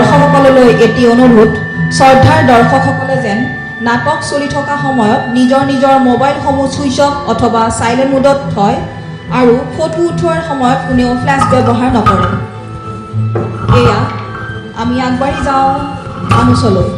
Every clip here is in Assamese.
দৰ্শকসকললৈ এটি অনুৰোধ শ্ৰদ্ধাৰ দৰ্শকসকলে যেন নাটক চলি থকা সময়ত নিজৰ নিজৰ মোবাইলসমূহ ছুইচ অফ অথবা সাইলেন্ট মোডত থয় আৰু ফটো উঠোৱাৰ সময়ত কোনেও ফ্ল্যাশ ব্যৱহাৰ নকৰে এয়া আমি আগবাঢ়ি যাওঁ আনুচলৈ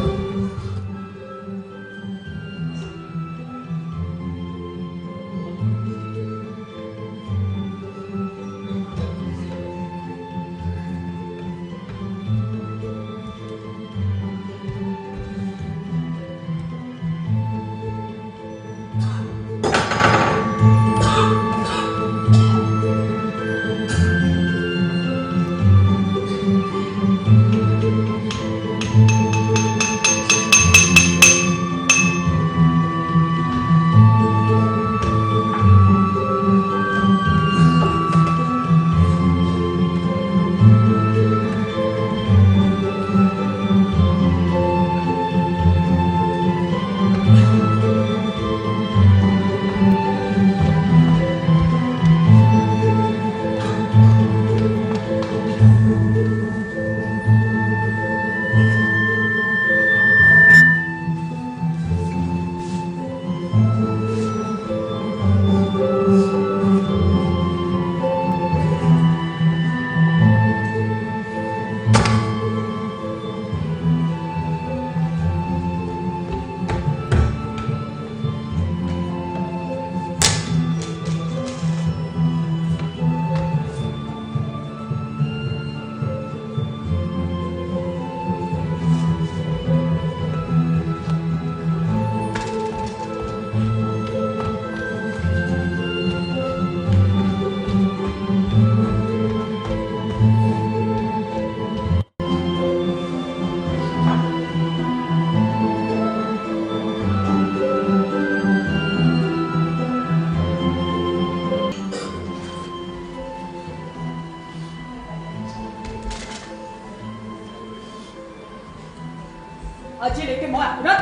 আজিলৈকে মই আপোনাক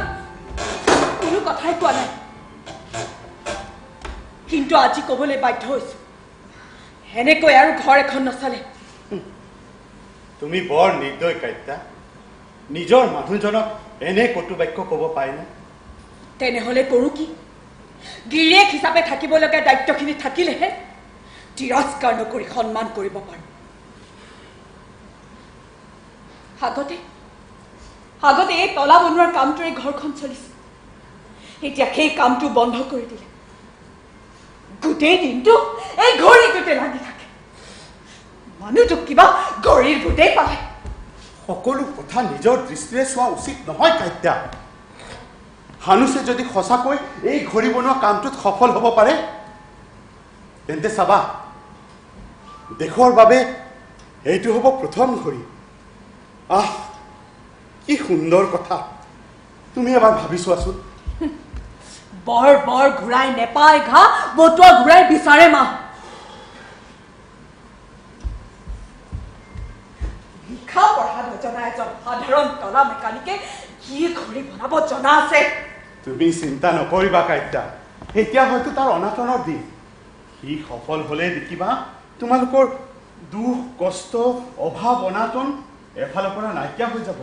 কোনো কথাই কোৱা নাই কিন্তু আজি ক'বলৈ বাধ্য হৈছো এনেকৈ আৰু ঘৰ এখন নচলে তুমি বৰ নিৰ্দয় কাইতা নিজৰ মানুহজনক এনে কটু বাক্য ক'ব পাৰে না তেনেহ'লে কৰো কি গিৰিয়েক হিচাপে থাকিব লগা দায়িত্বখিনি থাকিলেহে তিৰস্কাৰ নকৰি সন্মান কৰিব পাৰো আগতে এই তলা বনোৱাৰ কামটোৰে ঘৰখন চলিছে এতিয়া সেই কামটো বন্ধ কৰি দিলে গোটেই দিনটো এই ঘড়ীটোতে লাগি থাকে মানুহটোক কিবা ঘড়ীৰ ভূতেই পালে সকলো কথা নিজৰ দৃষ্টিৰে চোৱা উচিত নহয় কাইতা হানুছে যদি সঁচাকৈ এই ঘড়ী বনোৱা কামটোত সফল হ'ব পাৰে তেন্তে চাবা দেশৰ বাবে এইটো হ'ব প্ৰথম ঘড়ী কি সুন্দৰ কথা তুমি এবাৰ ভাবি চোৱাচোন বৰ বৰ ঘূৰাই নেপায় ঘা বটুৱা ঘূৰাই বিচাৰে মা লিখা পঢ়া নজনা এজন সাধাৰণ তলা মেকানিকে কি ঘড়ী বনাব জনা আছে তুমি চিন্তা নকৰিবা কাইতা এতিয়া হয়তো তাৰ অনাটনৰ দিন সি সফল হ'লে দেখিবা তোমালোকৰ দুখ কষ্ট অভাৱ অনাটন এফালৰ পৰা নাইকিয়া হৈ যাব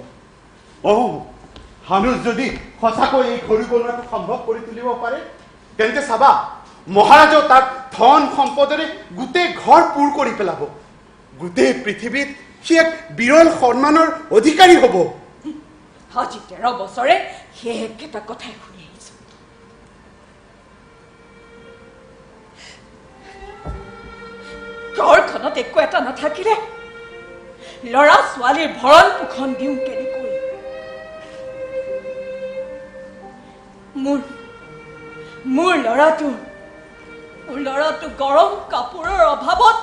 হানুজ যদি সঁচাকৈ এই ঘড়ী বনোৱাটো সম্ভৱ কৰি তুলিব পাৰে তেন্তে চাবা মহাৰাজেও তাক ধন সম্পদৰে গোটেই ঘৰ পূৰ কৰি পেলাব গোটেই পৃথিৱীত সি এক বিৰল সন্মানৰ অধিকাৰী হ'ব আজি 13 বছৰে সেই একেটা কথাই শুনি আহিছো ঘৰখনত একো এটা নাথাকিলে ল'ৰা ছোৱালীৰ ভৰণ পোষণ দিওঁ কেনেকৈ মোৰ ল'ৰাটো গৰম কাপোৰৰ অভাৱত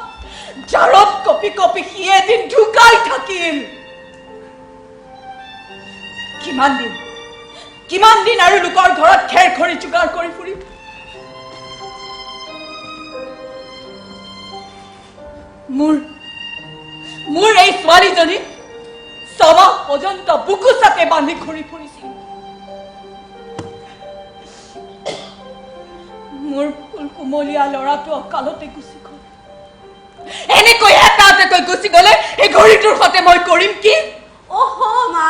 জাৰত কপি কপি সি এদিন ঢুকাই থাকিল কিমান দিন আৰু লোকৰ ঘৰত খেৰ খৰি যোগাৰ কৰি ফুৰিম মোৰ এই ছোৱালীজনী ছমাহ পৰ্যন্ত বুকুচাতে বান্ধি ঘূৰি ফুৰিছিল মোৰ ফুল কুমলীয়া ল'ৰাটো অকালতে গুচি গ'ল এনেকৈ এটা এটাকৈ গুচি গ'লে এই ঘড়ীটোৰ সতে মই কৰিম কি অহ মা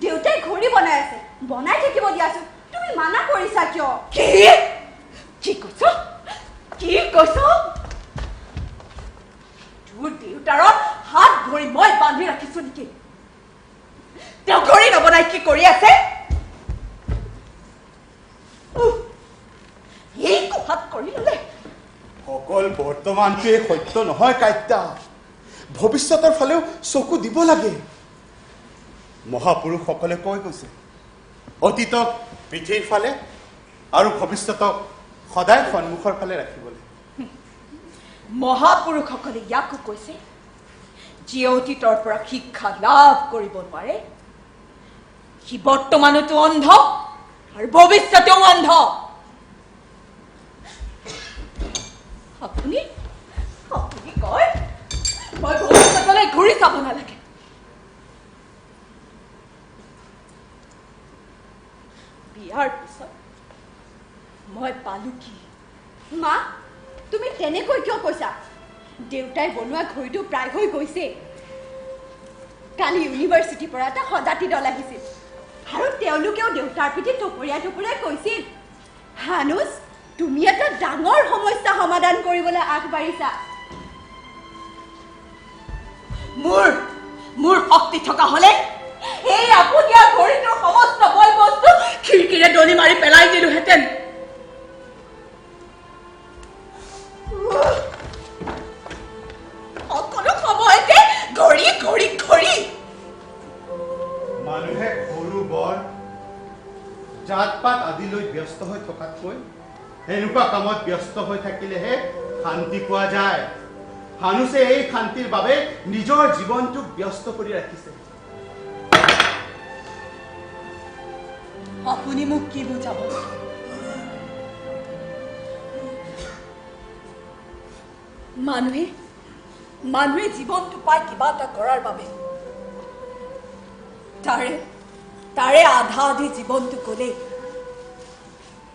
দেউতাই ঘড়ী বনাই আছে বনাই থাকিব দিয়াচোন তুমি মানা কৰিছা কিয় কি কৈছ তোৰ দেউতাৰ হাত ভৰি মই বান্ধি ৰাখিছো নেকি তেওঁ ঘড়ী নবনাই কি কৰি আছে এই কোহাত কৰি ললে অকল বৰ্তমানটোৱে সত্য নহয় কাইটা ভৱিষ্যতৰ ফালেও চকু দিব লাগে মহাপুৰুষসকলে কৈ গৈছে অতীতক পিঠিৰ ফালে আৰু ভৱিষ্যতক সদায় সন্মুখৰ ফালে ৰাখিবলৈ মহাপুৰুষসকলে ইয়াকো কৈছে যিয়ে অতীতৰ পৰা শিক্ষা লাভ কৰিব নোৱাৰে সি বৰ্তমানতো অন্ধ আৰু ভৱিষ্যতেও অন্ধ আপুনি কয় মই ভৱিষ্যতলৈ ঘূৰি চাব নালাগে বিয়াৰ পিছত মই পালো কি মা তুমি তেনেকৈ কিয় কৈছা দেউতাই বনোৱা ঘড়ীটো প্ৰায় হৈ গৈছে কালি ইউনিভাৰ্চিটিৰ পৰা এটা সজাতি দল আহিছিল আৰু তেওঁলোকেও দেউতাৰ পিঠিত টপৰীয়াই কৈছিল হানুজ তুমি এটা ডাঙৰ সমস্যা সমাধান কৰিবলৈ আগবাঢ়িছা মোৰ শক্তি থকা হলে এই আপুনিয়া ঘড়ীটোৰ সমস্ত বয় বস্তু খিৰিকীৰে দলি মাৰি পেলাই দিলোহেঁতেন সকলো সময়তে ঘড়ী মানুহে সৰু বৰ জাত পাত আদিলৈ ব্যস্ত হৈ থকাতকৈ এনেকুৱা কামত ব্যস্ত হৈ থাকিলেহে শান্তি পোৱা যায় হানুছে এই শান্তিৰ বাবে নিজৰ জীৱনটোক ব্যস্ত কৰি ৰাখিছে আপুনি মোক কি বুজাব মানুহে জীৱনটো পাই কিবা এটা কৰাৰ বাবে তাৰে আধা আধি জীৱনটো গ'লেই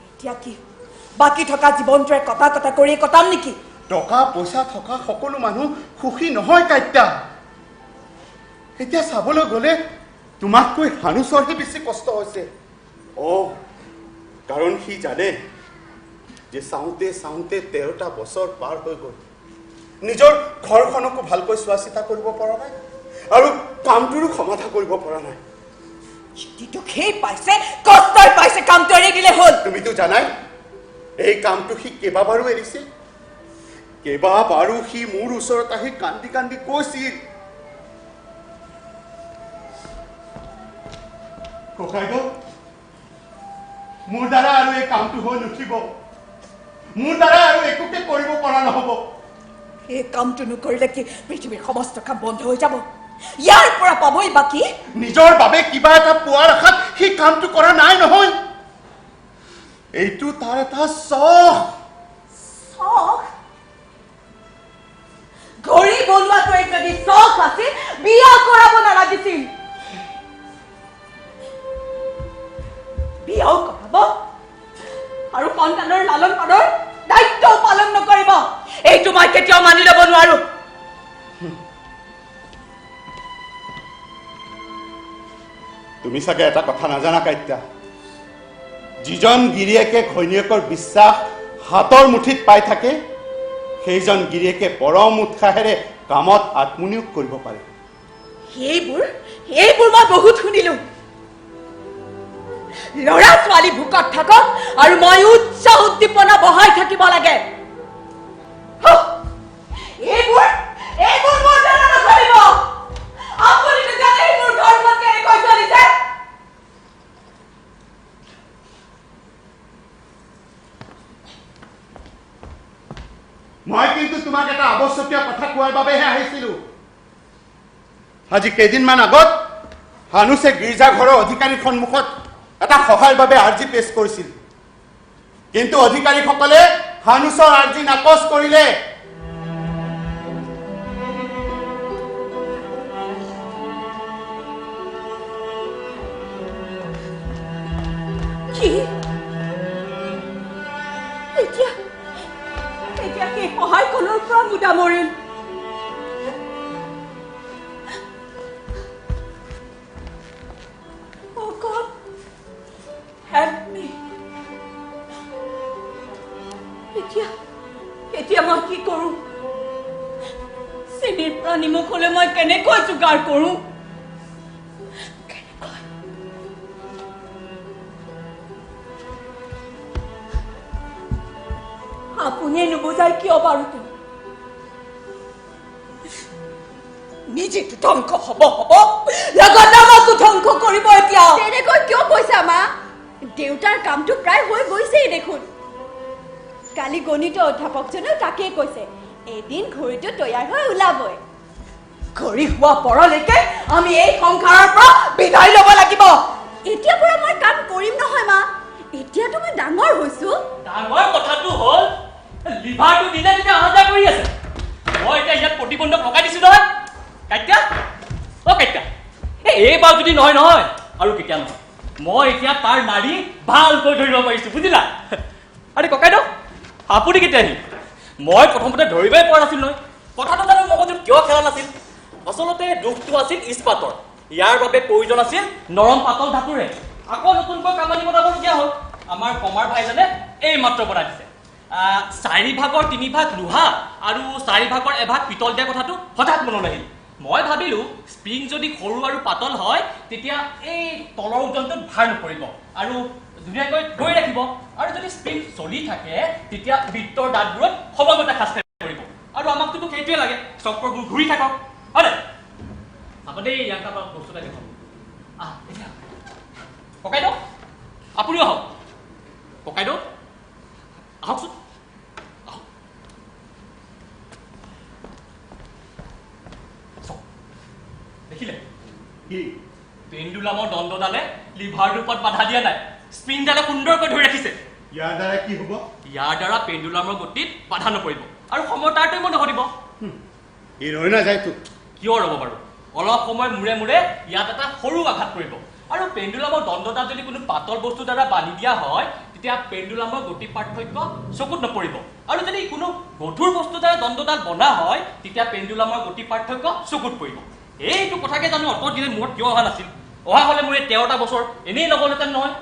এতিয়া কি বাকী থকা জীৱনটোৰে কথা কৰি কটাম নেকি টকা পইচা থকা সকলো মানুহ সুখী নহয় কাইটা এতিয়া চাবলৈ গ'লে তোমাতকৈ হানুছৰহে বেছি কষ্ট হৈছে কাৰণ সি জানে যে চাওঁতে 13টা বছৰ পাৰ হৈ গ'ল নিজৰ ঘৰখনকো ভালকৈ চোৱা চিতা কৰিব পৰা নাই আৰু কামটোৰো সমাধা কৰিব পৰা নাই কষ্টই পাইছে কামটো এৰি দিলে হ'ল তুমিতো জানাই এই কামটো সি কেইবাবাৰো এৰিছে কেইবাবাৰো সি মোৰ ওচৰত আহি কান্দি কান্দি কৈছিল ককাইদেউ মোৰ দ্বাৰা আৰু এই কামটো হৈ নুঠিব মোৰ দ্বাৰা আৰু একোকে কৰিব পৰা নহ'ব এই কামটো নকৰিলে কি পৃথিৱীৰ সমস্ত কাম বন্ধ হৈ যাব ইয়াৰ পৰা পাবই বাকী নিজৰ বাবে কিবা এটা পোৱাৰ আশাত সি কামটো কৰা নাই নহয় এইটো তাৰ এটা চখ ঘড়ী বনোৱাটো যদি চখ আছিল বিয়া কৰাব নালাগিছিল বিয়াও কৰাব আৰু সন্তানৰ লালন পালনৰ দায়িত্বও পালন নকৰিব এইটো মই কেতিয়াও মানি ল'ব নোৱাৰো তুমি চাগে এটা কথা নাজানা কাইটা যিজন গিৰিয়েকে ঘৈণীয়েকৰ বিশ্বাস হাতৰ মুঠিত পাই থাকে সেইজন গিৰিয়েকে পৰম উৎসাহেৰে কামত আত্মনিয়োগ কৰিব পাৰে এইবোৰ মই বহুত শুনিলো ল'ৰা ছোৱালী ভোকত থাকক আৰু মই উৎসাহ উদ্দীপনা বঢ়াই থাকিব লাগে এইবোৰ মোৰ দ্বাৰা নচলিব আপুনিতো জানেই মোৰ ঘৰখন কেনেকৈ চলিছে মই কিন্তু তোমাক এটা আৱশ্যকীয় কথা কোৱাৰ বাবেহে আহিছিলো আজি কেইদিনমান আগত হানুছে গীৰ্জাঘৰৰ অধিকাৰীৰ সন্মুখত এটা সহায়ৰ বাবে আৰ্জি পেছ কৰিছিল কিন্তু অধিকাৰীসকলে হানুছৰ আৰ্জি নাকচ কৰিলে এতিয়া সেই সহায় কলৰ পৰা মুদা মৰিল কি কৰোঁ? চেনিৰ পৰা নিমখলৈ মই কেনেকৈ যোগাৰ কৰোঁ? আপুনিয়ে নুবুজাই কিয় বাৰু? নিজেতো ধ্বংস হ'ব লগতে আমাকো ধ্বংস কৰিব এতিয়া। তেনেকৈ কিয় কৈছা মা? দেউতাৰ কামটো প্ৰায় হৈ গৈছেই দেখোন। কালি গণিত অধ্যাপকজনেও তাকেই কৈছে, এদিন ঘড়ীটো তৈয়াৰ হৈ ওলাবই। ঘড়ী হোৱা পৰলৈকে আমি এই সংসাৰৰ পৰা বিদায় ল'ব লাগিব। এতিয়াৰ পৰা মই কাম কৰিম নহয় মা, এতিয়াতো মই ডাঙৰ হৈছো। ডাঙৰ কথাটো হ'ল লিভাৰটো দিনে দিনে অহা যোৱা কৰি আছে। মই এতিয়া ইয়াত প্ৰতিবন্ধক লগাই দিছো নহয়। কাইটা কাইটা এইবাৰ যদি নহয় নহয় আৰু কেতিয়া নহয়, মই এতিয়া তাৰ নাৰী ভালকৈ ধৰিব পাৰিছো, বুজিলা? আৰে ককাইদেউ আপুনি কেতিয়া আহিল? মই প্ৰথমতে ধৰিবই পৰা নাছিল নহয়। কথাটো জানো মগজুত কিয় খেলা নাছিল? আচলতে দুখটো আছিল ইস্পাতৰ, ইয়াৰ বাবে প্ৰয়োজন আছিল নৰম পাতল ধাতুৰে। আকৌ নতুনকৈ কামানি বনাবলগীয়া হ'ল। আমাৰ কমাৰ ভাইজনে এই মাত্ৰ বনাই দিছে। 4 ভাগৰ 3 ভাগ লোহা আৰু 4 ভাগৰ 1 ভাগ পিতল দিয়া কথাটো হঠাৎ মনলৈ আহিল। মই ভাবিলো স্প্ৰিং যদি সৰু আৰু পাতল হয় তেতিয়া এই তলৰ ওজনটোত ভাৰ নপৰিব আৰু ধুনীয়াকৈ ধৰি ৰাখিব, আৰু যদি স্প্ৰিং চলি থাকে তেতিয়া বৃত্তৰ দাঁতবোৰত সময়মতে খাচ খাই পৰিব। আৰু আমাকতো সেইটোৱে লাগে, চক্ৰবোৰ ঘূৰি থাকক, হয় নাই? আপুনি ইয়াৰ পৰা বস্তু এটা দেখুৱাব। এতিয়া ককাইদেউ আপুনিও আহক। ককাইদেউ আহকচোন। দেখিলে কি পেণ্ডুলামৰ দণ্ডডালে লিভাৰ ৰূপত বাধা দিয়া নাই, স্প্ৰিংডালে সুন্দৰকৈ ধৰি ৰাখিছে। ইয়াৰ দ্বাৰা কি হ'ব? ইয়াৰ দ্বাৰা পেণ্ডুলামৰ গতিত বাধা নপৰিব আৰু সময় তাৰটোৱে নঘটিব। ই ৰৈ নাযায়তো। কিয় ৰ'ব বাৰু? অলপ সময় মূৰে মূৰে ইয়াত এটা সৰু আঘাত পৰিব, আৰু পেণ্ডুলামৰ দণ্ডডাল যদি কোনো পাতল বস্তুৰ দ্বাৰা বান্ধি দিয়া হয় তেতিয়া পেণ্ডুলামৰ গতি পাৰ্থক্য চকুত নপৰিব, আৰু যদি কোনো গধুৰ বস্তুৰ দ্বাৰা দণ্ডডাল বন্ধা হয় তেতিয়া পেণ্ডুলামৰ গতি পাৰ্থক্য চকুত পৰিব। এইটো কথাকে জানো অত দিনে মূৰত কিয় অহা নাছিল? অহা হ'লে মোৰ 13টা বছৰ এনেই নগ'লহেঁতেন নহয়।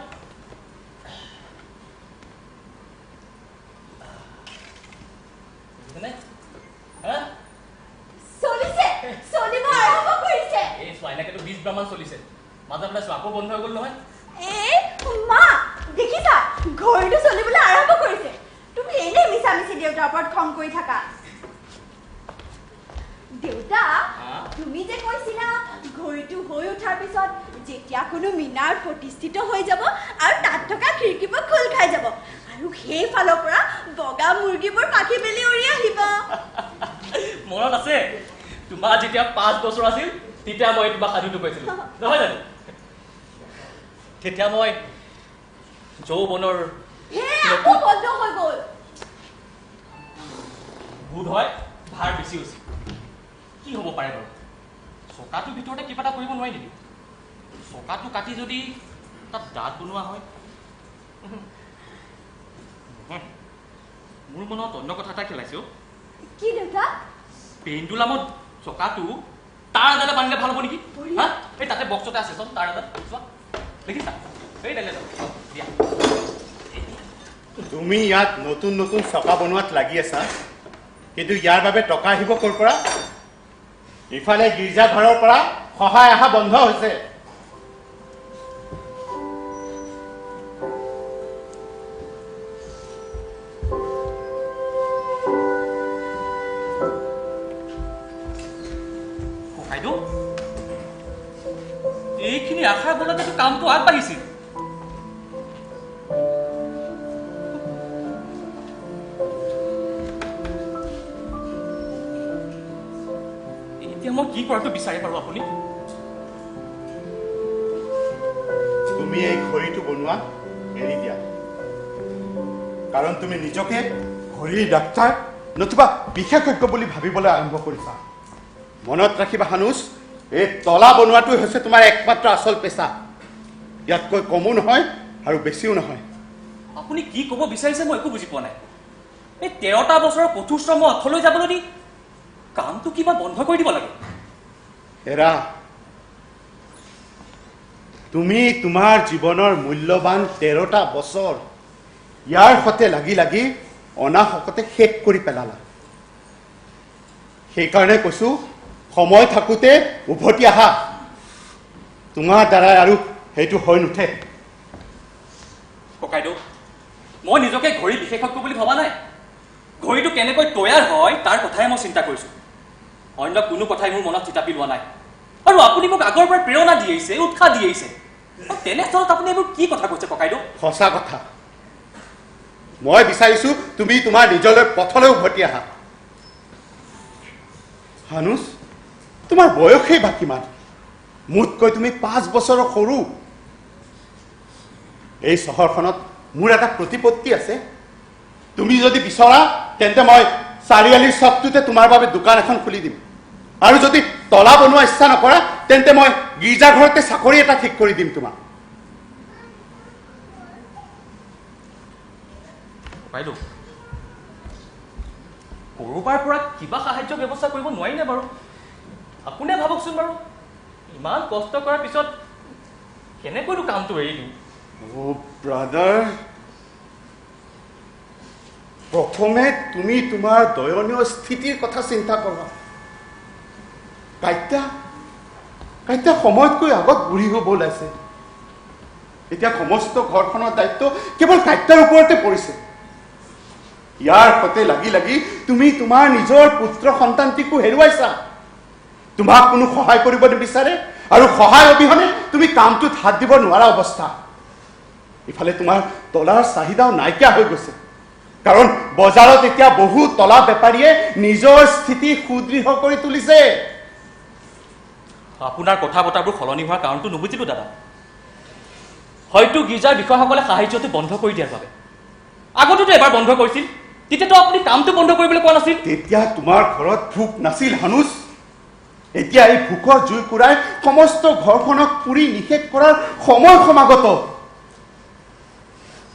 চলিছে, চলিব আৰম্ভ কৰিছে। এই চোৱা এনেকেতো 20 বাৰ মান চলিছে, মাজে মাজে চোৱা আকৌ বন্ধ হৈ গ'ল নহয়। মা দেখিছা, ঘড়ীটো চলিবলৈ আৰম্ভ কৰিছে। তুমি এনেই মিছা মিছি দেউতাৰ ওপৰত খং কৰি থাকা। দেউতা, তুমি যে কৈছিলা ঘড়ীটো হৈ উঠাৰ পিছত যেতিয়া কোনো মিনাৰ প্ৰতিষ্ঠিত হৈ যাব আৰু তাত থকা খিৰিকীবোৰ খোল খাই যাব আৰু সেইফালৰ পৰা বগা মুৰ্গীবোৰ পাখি মেলি উৰি আহিব। মনত আছে তোমাৰ যেতিয়া 5 বছৰ আছিল তেতিয়া মই তোমাৰ সাধুটো কৈছিলো নহয় জানো? তেতিয়া মই যৌৱনৰ আকৌ বন্ধ হৈ গ'ল। বোধ হয় ভাৰ বেছি হৈছে। কি হ'ব পাৰে বাৰু? চকাটোৰ ভিতৰতে কিবা এটা কৰিব নোৱাৰি নেকি? চকাটো কাটি যদি তাত দাঁত বনোৱা হয়। মোৰ মনত অন্য কথা এটা খেলাইছে। কি দেউতা? পেণ্ডুলামত চকাটো তাৰ এডালে বান্ধিলে ভাল হ'ব নেকি? হা, এই তাতে বক্সতে আছে, চোন তাৰ এডাল চোৱা, দেখিছা? এই ডালে দিয়া। তুমি ইয়াত নতুন নতুন চকা বনোৱাত লাগি আছা, কিন্তু ইয়াৰ বাবে টকা আহিব ক'ৰ পৰা? ইফালে গীৰ্জাঘৰৰ পৰা সহায় অহা বন্ধ হৈছে। ককাইদেউ এইখিনি আশাৰ বলতেতো কামটো আগবাঢ়িছিল। এতিয়া মই কি কৰাটো বিচাৰি পাৰো আপুনি? তুমি এই ঘড়ীটো বনোৱা এৰি দিয়া, কাৰণ তুমি নিজকে ঘড়ীৰ ডাক্তাৰ নতুবা বিশেষজ্ঞ বুলি ভাবিবলৈ আৰম্ভ কৰিছা। মনত ৰাখিবা হানুচ, এই তলা বনোৱাটোৱে হৈছে তোমাৰ একমাত্ৰ আচল পেচা। ইয়াতকৈ কমো নহয় আৰু বেছিও নহয়। আপুনি কি ক'ব বিচাৰিছে মই একো বুজি পোৱা নাই। এই 13টা বছৰৰ কঠোৰ শ্ৰম অথলৈ যাবলৈ দি কামটো কিবা বন্ধ কৰি দিব লাগে? এৰা, তুমি তোমাৰ জীৱনৰ মূল্যৱান 13টা বছৰ ইয়াৰ সতে লাগি লাগি অনাহকতে শেষ কৰি পেলালা। সেইকাৰণে কৈছোঁ সময় থাকোঁতে উভতি আহা। তোমাৰ দ্বাৰাই আৰু সেইটো হৈ নুঠে। ককাইদেউ, মই নিজকে ঘড়ী বিশেষজ্ঞ বুলি ভবা নাই। ঘড়ীটো কেনেকৈ তৈয়াৰ হয় তাৰ কথাই মই চিন্তা কৰিছোঁ। অন্য কোনো কথাই মোৰ মনত থিতাপি লোৱা নাই। আৰু আপুনি মোক আগৰ পৰা প্ৰেৰণা দি আহিছে, উৎসাহ দি আহিছে। তেনেস্থলত আপুনি এইবোৰ কি কথা কৈছে ককাইদেউ? সঁচা কথা। মই বিচাৰিছোঁ তুমি তোমাৰ নিজলৈ পথলৈ উভতি আহা। হানুচ, তোমাৰ বয়সেই বা কিমান? মোতকৈ তুমি 5 বছৰৰ সৰু। এই চহৰখনত মোৰ এটা প্ৰতিপত্তি আছে। তুমি যদি বিচৰা তেন্তে মই চাৰিআলিৰ চকটোতে তোমাৰ বাবে দোকান এখন খুলি দিম। আৰু যদি তলা বনোৱা ইচ্ছা নকৰা তেন্তে মই গীৰ্জাঘৰতে চাকৰি এটা ঠিক কৰি দিম তোমাক। ককাইদেউ, ক'ৰবাৰ পৰা কিবা সাহায্য ব্যৱস্থা কৰিব নোৱাৰিনে বাৰু? আপুনিয়ে ভাবকচোন বাৰু, ইমান কষ্ট কৰাৰ পিছত কেনেকৈনো কামটো এৰি দিওঁ? ব্ৰাদাৰ, প্ৰথমে তুমি তোমাৰ দয়নীয় স্থিতিৰ কথা চিন্তা কৰা। কাইটা সময়তকৈ আগত বুঢ়ী হ'ব ওলাইছে। এতিয়া সমস্ত ঘৰখনৰ দায়িত্ব কেৱল কাইটাৰ ওপৰতে পৰিছে। ইয়াৰ সৈতে লাগি লাগি তুমি তোমাৰ নিজৰ পুত্ৰ সন্তানটিকো হেৰুৱাইছা। তোমাক কোনো সহায় কৰিব নিবিচাৰে আৰু সহায় অবিহনে তুমি কামটোত হাত দিব নোৱাৰা অৱস্থা। ইফালে তোমাৰ তলাৰ চাহিদাও নাইকিয়া হৈ গৈছে, কাৰণ বজাৰত এতিয়া বহু তলা বেপাৰীয়ে নিজৰ স্থিতি সুদৃঢ় কৰি তুলিছে। আপোনাৰ কথা বতৰাবোৰ সলনি হোৱাৰ কাৰণটো নুবুজিলোঁ দাদা। হয়তো গীৰ্জাৰ বিষয়াসকলে সাহায্যটো বন্ধ কৰি দিয়াৰ বাবে। আগতেতো এবাৰ বন্ধ কৰিছিল, তেতিয়াতো আপুনি কামটো বন্ধ কৰিবলৈ কোৱা নাছিল। তেতিয়া তোমাৰ ঘৰত ভোক নাছিল হানুচ। এতিয়া এই ভোকৰ জুইকুৰাই সমস্ত ঘৰখনক পুৰি নিষেধ কৰাৰ সময় সমাগত।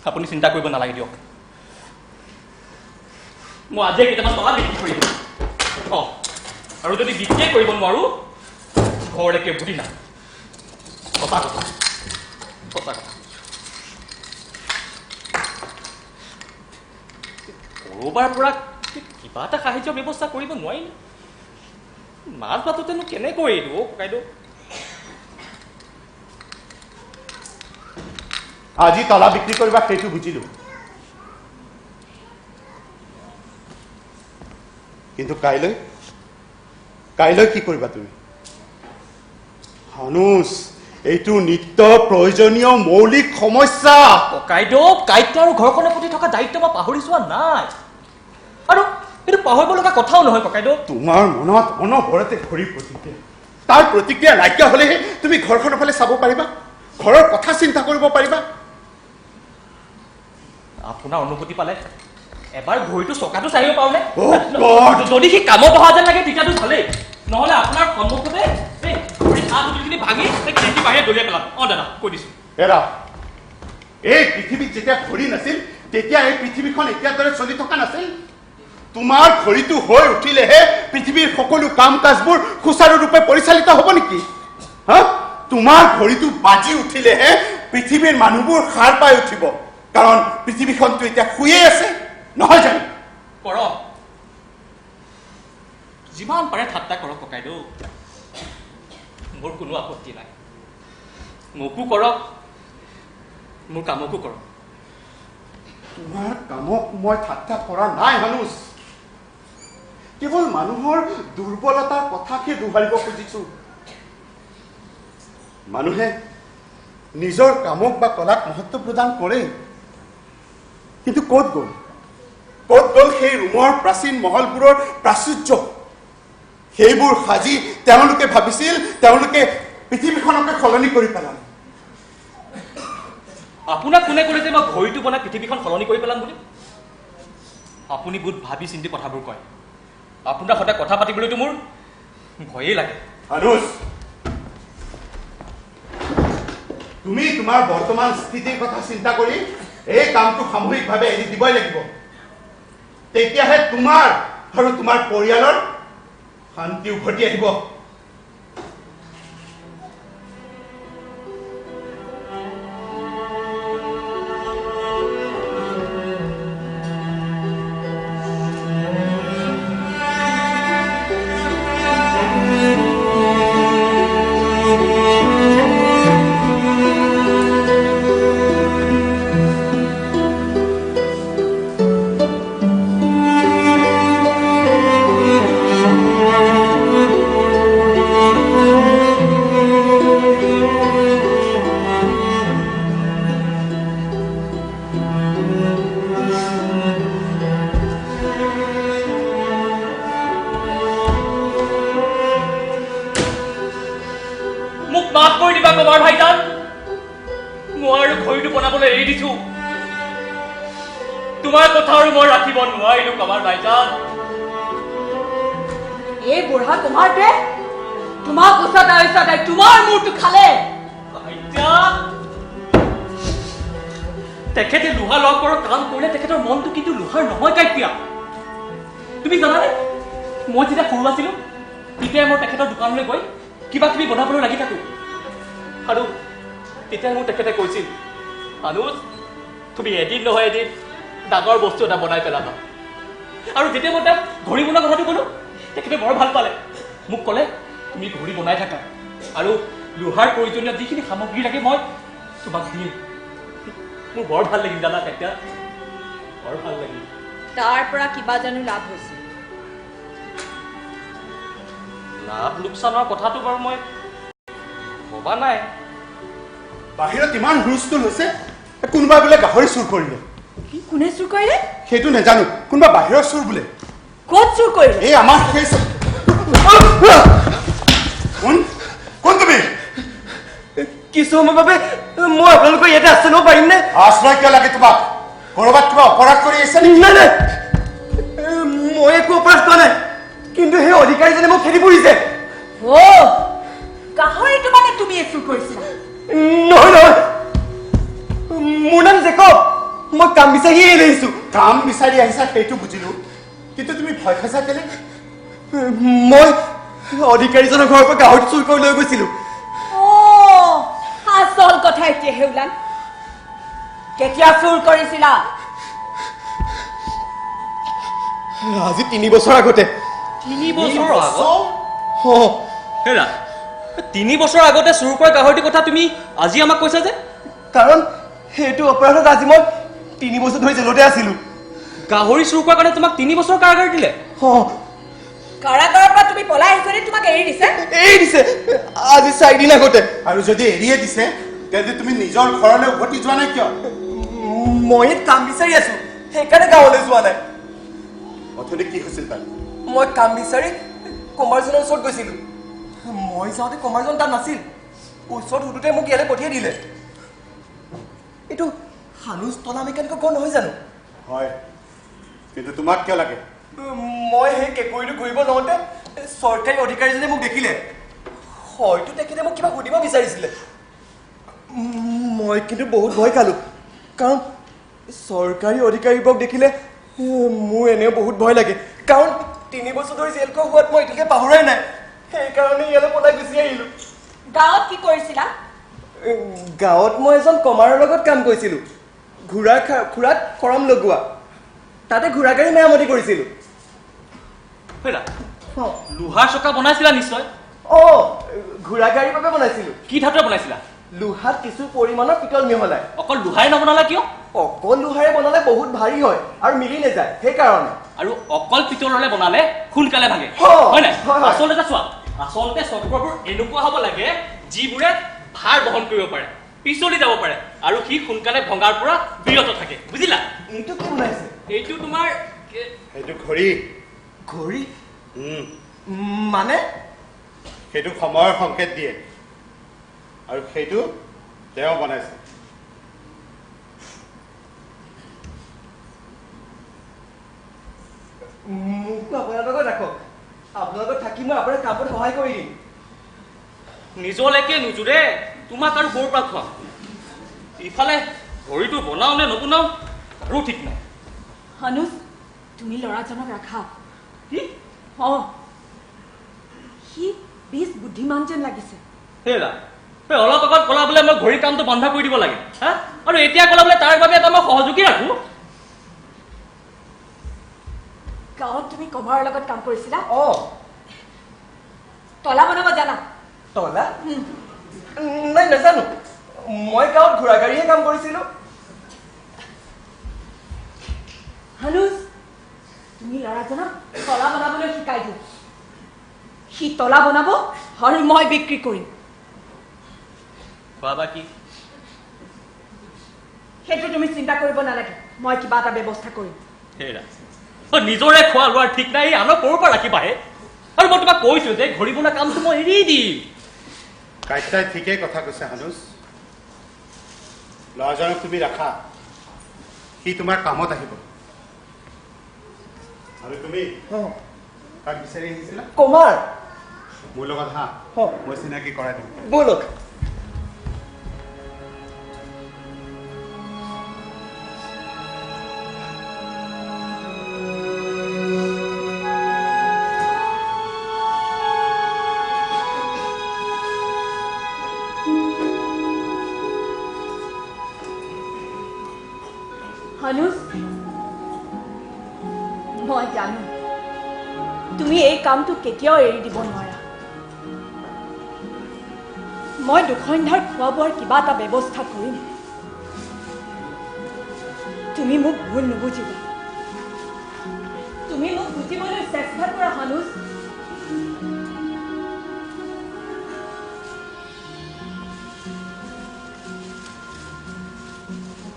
আপুনি চিন্তা কৰিব নালাগে দিয়ক। মই আজিয়ে কেইটামান তলা বিক্ৰী কৰি দিম। আৰু যদি বিক্ৰীয়ে কৰিব নোৱাৰো ঘৰলৈকে বুদ্ধি নাই। সঁচা কথা, সঁচা কথা। ক'ৰবাৰ পৰা কিবা এটা সাহায্য ব্যৱস্থা কৰিব নোৱাৰিম। মাছ ভাততেনো কেনেকৈ এৰিব ককাইদেউ? আজি তলা বিক্ৰী কৰিবা সেইটো বুজিলো, কিন্তু কাইলৈ কি কৰিবা তুমি? হানুচ, এইটো নিত্য প্ৰয়োজনীয় মৌলিক সমস্যা। ককাইদেউ, কাইটা আৰু ঘৰখনৰ প্ৰতি থকা দায়িত্ব মই পাহৰি যোৱা নাই। আৰু এইটো পাহৰিব লগা কথাও নহয় ককাইদেউ। তোমাৰ মনত অনবৰতে ঘড়ীৰ প্ৰতিক্ৰিয়া। তাৰ প্ৰতিক্ৰিয়া নাইকিয়া হলেহে তুমি ঘৰখনৰ ফালে চাব পাৰিবা, ঘৰৰ কথা চিন্তা কৰিব পাৰিবা। আপোনাৰ অনুভূতি পালে এবাৰ ঘড়ীটো চকাটো চাইব পাৰোনে? God! যদি সি কামত অহা যেন লাগে তেতিয়াতো ভালেই, নহ'লে আপোনাৰ সন্মুখতে এই ঘড়ী হাত উঠিখিনি ভাঙি খেতি বাহিৰে দলিয়াই পেলাম। দাদা কৈ দিছোঁ। এৰা, এই পৃথিৱীত যেতিয়া ঘড়ী নাছিল তেতিয়া এই পৃথিৱীখন এতিয়াৰ দৰে চলি থকা নাছিল। তোমাৰ ঘড়ীটো হৈ উঠিলেহে পৃথিৱীৰ সকলো কাম কাজবোৰ সুচাৰুৰূপে পৰিচালিত হ'ব নেকি? হা, তোমাৰ ঘড়ীটো বাজি উঠিলেহে পৃথিৱীৰ মানুহবোৰ সাৰ পাই উঠিব, কাৰণ পৃথিৱীখনটো এতিয়া শুয়ে আছে, নহয় জানো? কৰক, যিমান পাৰে ঠাট্টা কৰক ককাইদেউ, মোৰ কোনো আপত্তি নাই। মোকো কৰক, মোৰ কামকো কৰক। তোমাৰ কামক মই ঠাট্টা কৰা নাই হানুচ, কেৱল মানুহৰ দুৰ্বলতাৰ কথাকে দোহাৰিব খুজিছো। মানুহে নিজৰ কামক বা কলাক মহত্ব প্ৰদান কৰে, কিন্তু ক'ত গ'ল সেই ৰোমৰ প্ৰাচীন মহলবোৰৰ প্ৰাচুৰ্য? সেইবোৰ সাজি তেওঁলোকে ভাবিছিল তেওঁলোকে পৃথিৱীখনকে সলনি কৰি পেলালে। আপোনাক কোনে ক'লে যে মই ঘড়ীটো বনাই পৃথিৱীখন সলনি কৰি পেলাম বুলি? আপুনি বহুত ভাবি চিন্তি কথাবোৰ কয়। আপোনাৰ সদায় কথা পাতিবলৈতো মোৰ ভয়েই লাগে। হানুচ, তুমি তোমাৰ বৰ্তমান স্থিতিৰ কথা চিন্তা কৰি এই কামটো সামূহিকভাৱে এৰি দিবই লাগিব। তেতিয়াহে তোমাৰ আৰু তোমাৰ পৰিয়ালৰ শান্তি উভতি আহিব। মই আৰু ঘড়ীটো বনাবলৈ এৰি দিছো তোমাৰ কথা আৰু মই ৰাখিব নোৱাৰিলো কামাৰ ভাইজান এই বুঢ়া কুমাৰটোৱে তোমাক ওচৰতে তোমাৰ মূৰটো খালে তেখেতে লোহা লগ কৰা কাম কৰিলে তেখেতৰ মনটো কিন্তু লোহাৰ নহয় কাইতিয়া তুমি জানানে মই যেতিয়া সৰু আছিলো তেতিয়াই মই তেখেতৰ দোকানলৈ গৈ কিবা কিবি বনাবলৈ লাগি থাকো আৰু তেতিয়াই মোক তেখেতে কৈছিল অনুজ তুমি এদিন নহয় এদিন ডাঙৰ বস্তু এটা বনাই পেলাবা আৰু যেতিয়া মই তাক ঘড়ী বনোৱা কথাটো ক'লো তেখেতে বৰ ভাল পালে মোক ক'লে তুমি ঘড়ী বনাই থাকা আৰু লোহাৰ প্ৰয়োজনীয় যিখিনি সামগ্ৰী লাগে মই তোমাক দিম মোৰ বৰ ভাল লাগিল জানা কাইতিয়া বৰ ভাল লাগিল তাৰ পৰা কিবা জানো লাভ হৈছে লাভ লোকচানৰ কথাটো বাৰু মই ভবা নাই বাহিৰত ইমান হুলস্থুল হৈছে কোনোবাই বোলে গাহৰি চুৰ কৰিলে কি কোনে চুৰ কৰিলে সেইটো নাজানো কোনোবা বাহিৰৰ চুৰ বোলে ক'ত চুৰ কৰিলে এই আমাৰ সেই কোন কোন তুমি কিছু সময়ৰ বাবে মই আপোনালোকৰ ইয়াতে আশ্ৰয় ল'ব পাৰিমনে আশ্ৰয় কিয় লাগে তোমাক ক'ৰবাত কিবা অপৰাধ কৰি আছে নেকি নাই নাই মই একো অপৰাধ কৰা নাই কিন্তু সেই অধিকাৰীজনে মোক খেদি ফুৰিছে গাহৰিটো মানে তুমিয়ে চুৰ কৰিছিলা নহয় নহয় মোৰ নাম জেকব মই কাম বিচাৰিয়ে আহিছো কাম বিচাৰি আহিছা সেইটো বুজিলো কিন্তু তুমি ভয় খাইছা কেলে মই অধিকাৰীজনৰ ঘৰৰ পৰা গাহৰি চুৰ কৰি লৈ গৈছিলো আচল কথা এতিয়াহে ওলাল কেতিয়া চুৰ কৰিছিলা আজি 3 বছৰ আগতে 3 বছৰ আগত হেৰা 3 বছৰ আগতে চুৰ কৰা গাহৰিৰ কথা তুমি আজি আমাক কৈছা যে কাৰণ সেইটো অপৰাধত আজি মই 3 বছৰ ধৰি জেলতে আছিলো গাহৰি চুৰ কৰাৰ কাৰণে তোমাক 3 বছৰ কাৰাগাৰ দিলে কাৰাগাৰৰ পৰা তুমি পলাই আহিছনে তোমাক এৰি দিছে এৰি দিছে আজি 4 দিন আগতে আৰু যদি এৰিয়ে দিছে তেন্তে তুমি নিজৰ ঘৰলৈ উভতি যোৱা নাই কিয় মই কাম বিচাৰি আছো সেইকাৰণে গাঁৱলৈ যোৱা নাই অথনি কি হৈছিল তাত মই কাম বিচাৰি কুমাৰজনৰ ওচৰত গৈছিলো মই যাওঁতে কুমাৰজন তাত নাছিল ওচৰত সুধোতে মোক ইয়ালৈ পঠিয়াই দিলে এইটো হানুজ তলা মেকানিকৰ ঘৰ নহয় জানো হয় কিন্তু তোমাক কিয় লাগে মই সেই কেঁকুৰিটো ঘূৰিব লওঁতে চৰকাৰী অধিকাৰীজনে মোক দেখিলে হয়তো তেখেতে মোক কিবা সুধিব বিচাৰিছিলে মই কিন্তু বহুত ভয় খালো কাৰণ চৰকাৰী অধিকাৰীবোৰক দেখিলে মোৰ এনেও বহুত ভয় লাগে কাৰণ 3 বছৰ ধৰি জেল খোৱা হোৱাত মই এতিয়ালৈকে পাহৰাই নাই সেইকাৰণে ইয়ালৈ পলাই গুচি আহিলো গাঁৱত কি কৰিছিলা গাঁৱত মই এজন কমাৰৰ লগত কাম কৰিছিলো খুৰাত খৰম লগোৱা তাতে ঘোঁৰা গাড়ী মেৰামতি কৰিছিলো হেৰা লোহাৰ চকা বনাইছিলা নিশ্চয় ঘোঁৰা গাড়ীৰ বাবে বনাইছিলো কি ধাতুৰে বনাইছিলা লোহাত কিছু পৰিমাণৰ পিতল মিহলাই অকল লোহাৰে নবনালা কিয় অকল লোহাৰে বনালে বহুত ভাৰী হয় আৰু মিলি নাযায় সেইকাৰণে আৰু অকল পিতলৰে বনালে সোনকালে ভাঙে হয় নাই আচলতে চোৱা আচলতে চক্ৰবোৰ এনেকুৱা হ'ব লাগে যিবোৰে ভাৰ বহন কৰিব পাৰে পিছলি যাব পাৰে আৰু সি সোনকালে ভঙাৰ পৰা বিৰত থাকে বুজিলা এইটো কি বনাইছে এইটো তোমাৰ সেইটো ঘড়ী ঘড়ী মানে সেইটো সময়ৰ সংকেত দিয়ে আৰু সেইটো তেওঁ বনাইছে মোকো আপোনাৰ লগত ৰাখক আপোনাৰ লগত থাকি মই আপোনাৰ কামত সহায় কৰি দিম নিজলৈকে নোজোৰে তোমাক আৰু ক'ৰ পৰা খোৱা ইফালে ঘড়ীটো বনাও নে নবনাও আৰু ঠিক নাই অনুজ তুমি ল'ৰাজনক ৰাখা কি সি বেছ বুদ্ধিমান যেন লাগিছে হেৰা অলপ আগত ক'লা বোলে মই ঘড়ীৰ কামটো বন্ধ কৰি দিব লাগে হা আৰু এতিয়া ক'লা বোলে তাৰ বাবে এটা মই সহযোগী ৰাখো গাঁৱত তুমি কমাৰৰ লগত কাম কৰিছিলা তলা বনাব জানা তলা নাই নাজানো মই গাঁৱত ঘোঁৰা গাড়ীহে কাম কৰিছিলো অনুজ তুমি ল'ৰাজনক তলা বনাবলৈ শিকাই দিয়া সি তলা বনাব আৰু মই বিক্ৰী কৰিম খোৱা বা কি সেইটো তুমি চিন্তা কৰিব নালাগে মই কিবা এটা ব্যৱস্থা কৰিম হেৰা নিজৰে খোৱা লোৱাৰ ঠিক নাই আনক ক'ৰ পৰা ৰাখিবাহে আৰু মই তোমাক কৈছো যে ঘড়ী বনোৱা কামটো মই এৰি দিম কাইটাই ঠিকেই কথা কৈছে হানুজ ল'ৰাজনক তুমি ৰাখা, সি তোমাৰ কামত আহিব। আৰু তুমি কাক বিচাৰি আহিছিলা? কুমাৰ। মোৰ লগত হা, মই চিনাকি কৰাই দিম। ব'লক। হানুজ, মই জানো তুমি এই কামটো কেতিয়াও এৰি দিব নোৱাৰা। মই দুসন্ধ্যাৰ খোৱা বোৱাৰ কিবা এটা ব্যৱস্থা কৰিম। তুমি মোক ভুল নুবুজিবা। তুমি মোক বুজিবলৈ চেষ্টা কৰা হানুজ।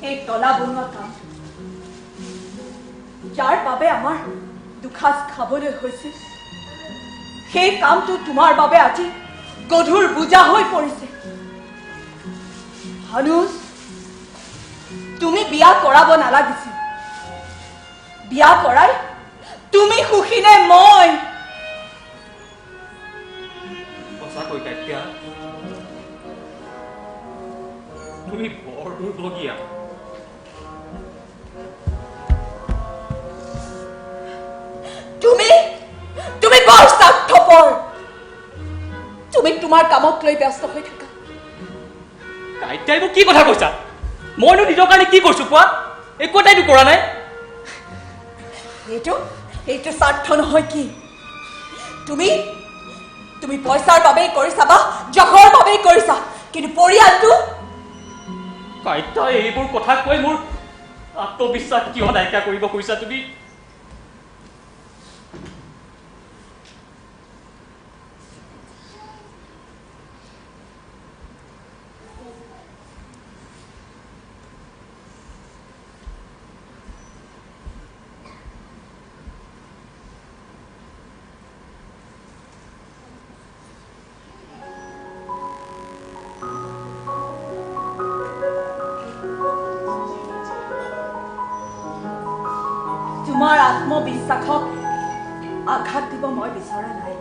এই তলা বনোৱা কাম, যাৰ বাবে আমাৰ দুসাঁজ খাবলৈ হৈছিল, সেই কামটো তোমাৰ বাবে আজি গধুৰ বোজা হৈ পৰিছে। হানুজ, তুমি বিয়া কৰাব নালাগিছিল। বিয়া কৰাই তুমি সুখী নে মই? সঁচাকৈ কাইতিয়া, তুমি বৰ দুৰ্ভগীয়া। তুমি বৰ স্বাৰ্থপৰ। তুমি তোমাৰ কামক লৈ ব্যস্ত হৈ থাকা। কাইতিয়াই মোক কি কথা কৈছা? মইনো নিজৰ কাৰণে কি কৰিছো কোৱা? একো এটাইতো কৰা নাই। এইটো স্বাৰ্থ নহয় কি? তুমি পইচাৰ বাবেই কৰিছা বা জখৰ বাবেই কৰিছা, কিন্তু পৰিয়ালটো? কাইতিয়া, এইবোৰ কথা কৈ মোৰ আত্মবিশ্বাস কিয় নাইকিয়া কৰিব খুজিছা তুমি? তোমাৰ আত্মবিশ্বাসক আঘাত দিব মই বিচৰা নাই।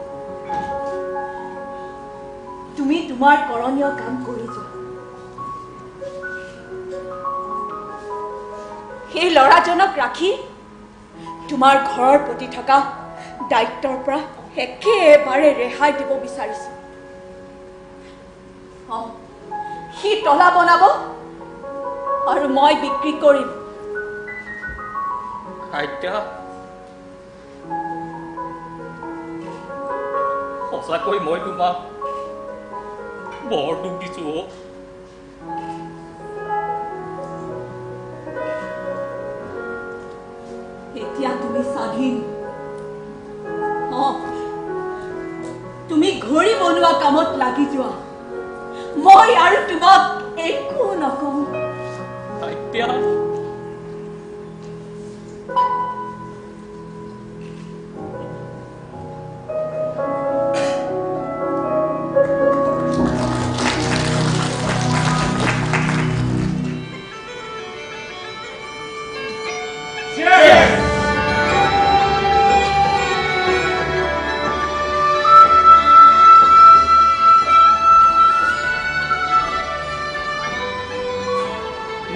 তুমি তোমাৰ কৰণীয় কাম কৰি যোৱা। সেই ল'ৰাজনক ৰাখি তোমাৰ ঘৰৰ প্ৰতি থকা দায়িত্বৰ পৰা একেবাৰে ৰেহাই দিব বিচাৰিছো। সি তলা বনাব আৰু মই বিক্ৰী কৰিম। কাইতিয়া, সঁচাকৈ মই তোমাক বৰ দুখ দিছো। এতিয়া তুমি স্বাধীন। তুমি ঘড়ী বনোৱা কামত লাগি যোৱা। মই আৰু তোমাক একো নকওঁ। কাইতিয়া,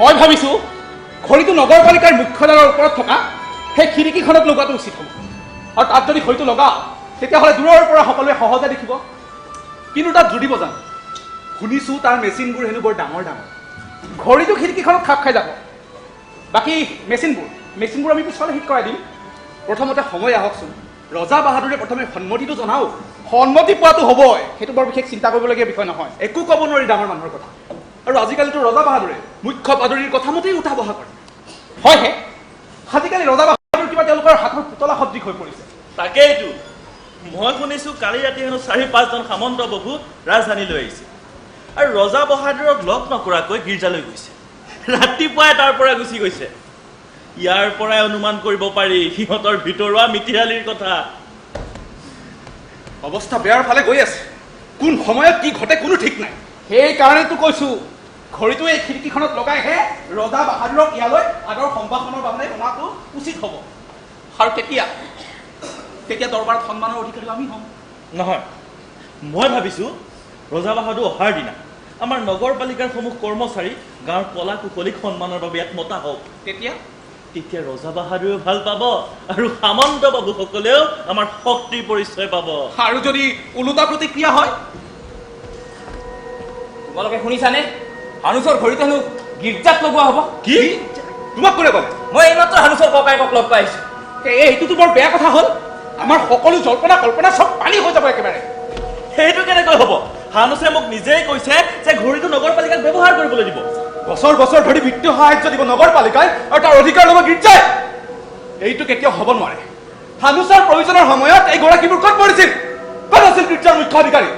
মই ভাবিছো খৰিটো নগৰপালিকাৰ মুখ্যদ্বাৰৰ ওপৰত থকা সেই খিৰিকীখনত লগোৱাটো উচিত হ'ব। আৰু তাত যদি খৰিটো লগাওঁ, তেতিয়াহ'লে দূৰৰ পৰা সকলোৱে সহজে দেখিব। কিন্তু তাত জুৰিব জানো? শুনিছোঁ তাৰ মেচিনবোৰ হেনো বৰ ডাঙৰ ডাঙৰ। ঘড়ীটো খিৰিকীখনত খাপ খাই যাব। বাকী মেচিনবোৰ আমি পিছফালে ঠিক কৰাই দিম। প্ৰথমতে সময় আহকচোন। ৰজা বাহাদুৰে প্ৰথমে সন্মতিটো জনাও। সন্মতি পোৱাটো হ'বই, সেইটো বৰ বিশেষ চিন্তা কৰিবলগীয়া বিষয় নহয়। একো ক'ব নোৱাৰি ডাঙৰ মানুহৰ কথা। আৰু আজিকালিতো ৰজা বাহাদুৰে মুখ্য পাদৰীৰ কথা মতেই উঠা বহা কৰে। হয়হে, আজিকালি ৰজা বাহাদুৰ কিবা তেওঁলোকৰ হাতৰ পুতলা সদৃশ হৈ পৰিছে। তাকেইতো মই শুনিছো কালি ৰাতি হেনো ৪-৫জন সামন্ত প্ৰভু ৰাজধানীলৈ আহিছে আৰু ৰজা বাহাদুৰক লগ নকৰাকৈ গীৰ্জালৈ গৈছে। ৰাতিপুৱাই তাৰ পৰা গুচি গৈছে। ইয়াৰ পৰাই অনুমান কৰিব পাৰি সিহঁতৰ ভিতৰুৱা মিতিৰালিৰ কথা। অৱস্থা বেয়াৰ ফালে গৈ আছে। কোন সময়ত কি ঘটে কোনো ঠিক নাই। সেইকাৰণেতো কৈছো ঘড়ীটো এই খিৰিকীখনত লগাইহে ৰজা বাহাদুৰক ইয়ালৈ আগৰ সম্ভাষণৰ বাবে অনাটো উচিত হ'ব। আৰু তেতিয়া দৰবাৰত সন্মানৰ অধিকাৰী আমি হ'ম। নহয়, মই ভাবিছোঁ ৰজা বাহাদুৰ অহাৰ দিনা আমাৰ নগৰপালিকাৰ সমূহ কৰ্মচাৰী গাঁৱৰ কলা কুশলীক সন্মানৰ বাবে ইয়াত মতা হওক। তেতিয়া ৰজা বাহাদুৰেও ভাল পাব আৰু সামন্ত বাবুসকলেও আমাৰ শক্তিৰ পৰিচয় পাব। আৰু যদি ওলোটা প্ৰতিক্ৰিয়া হয়, তোমালোকে শুনিছানে? হানুচৰ ঘড়ীটো হেনো গীৰ্জাত লগোৱা হ'ব। কি তোমাক কোনে ক'লে? মই এইমাত্ৰ হানুচৰ ককায়েকক লগ পাইছোঁ। এইটোতো বৰ বেয়া কথা হ'ল। আমাৰ সকলো জল্পনা কল্পনা চব পানী হৈ যাব একেবাৰে। সেইটো কেনেকৈ হ'ব? হানুচে মোক নিজেই কৈছে যে ঘড়ীটো নগৰপালিকাক ব্যৱহাৰ কৰিবলৈ দিব। বছৰ বছৰ ধৰি বিত্তীয় সাহায্য দিব নগৰপালিকাই আৰু তাৰ অধিকাৰ ল'ব গীৰ্জাই। এইটো কেতিয়াও হ'ব নোৱাৰে। হানুচৰ প্ৰয়োজনৰ সময়ত এই গৰাকীবোৰ ক'ত পৰিছিল? ক'ত আছিল গীৰ্জাৰ মুখ্য অধিকাৰী?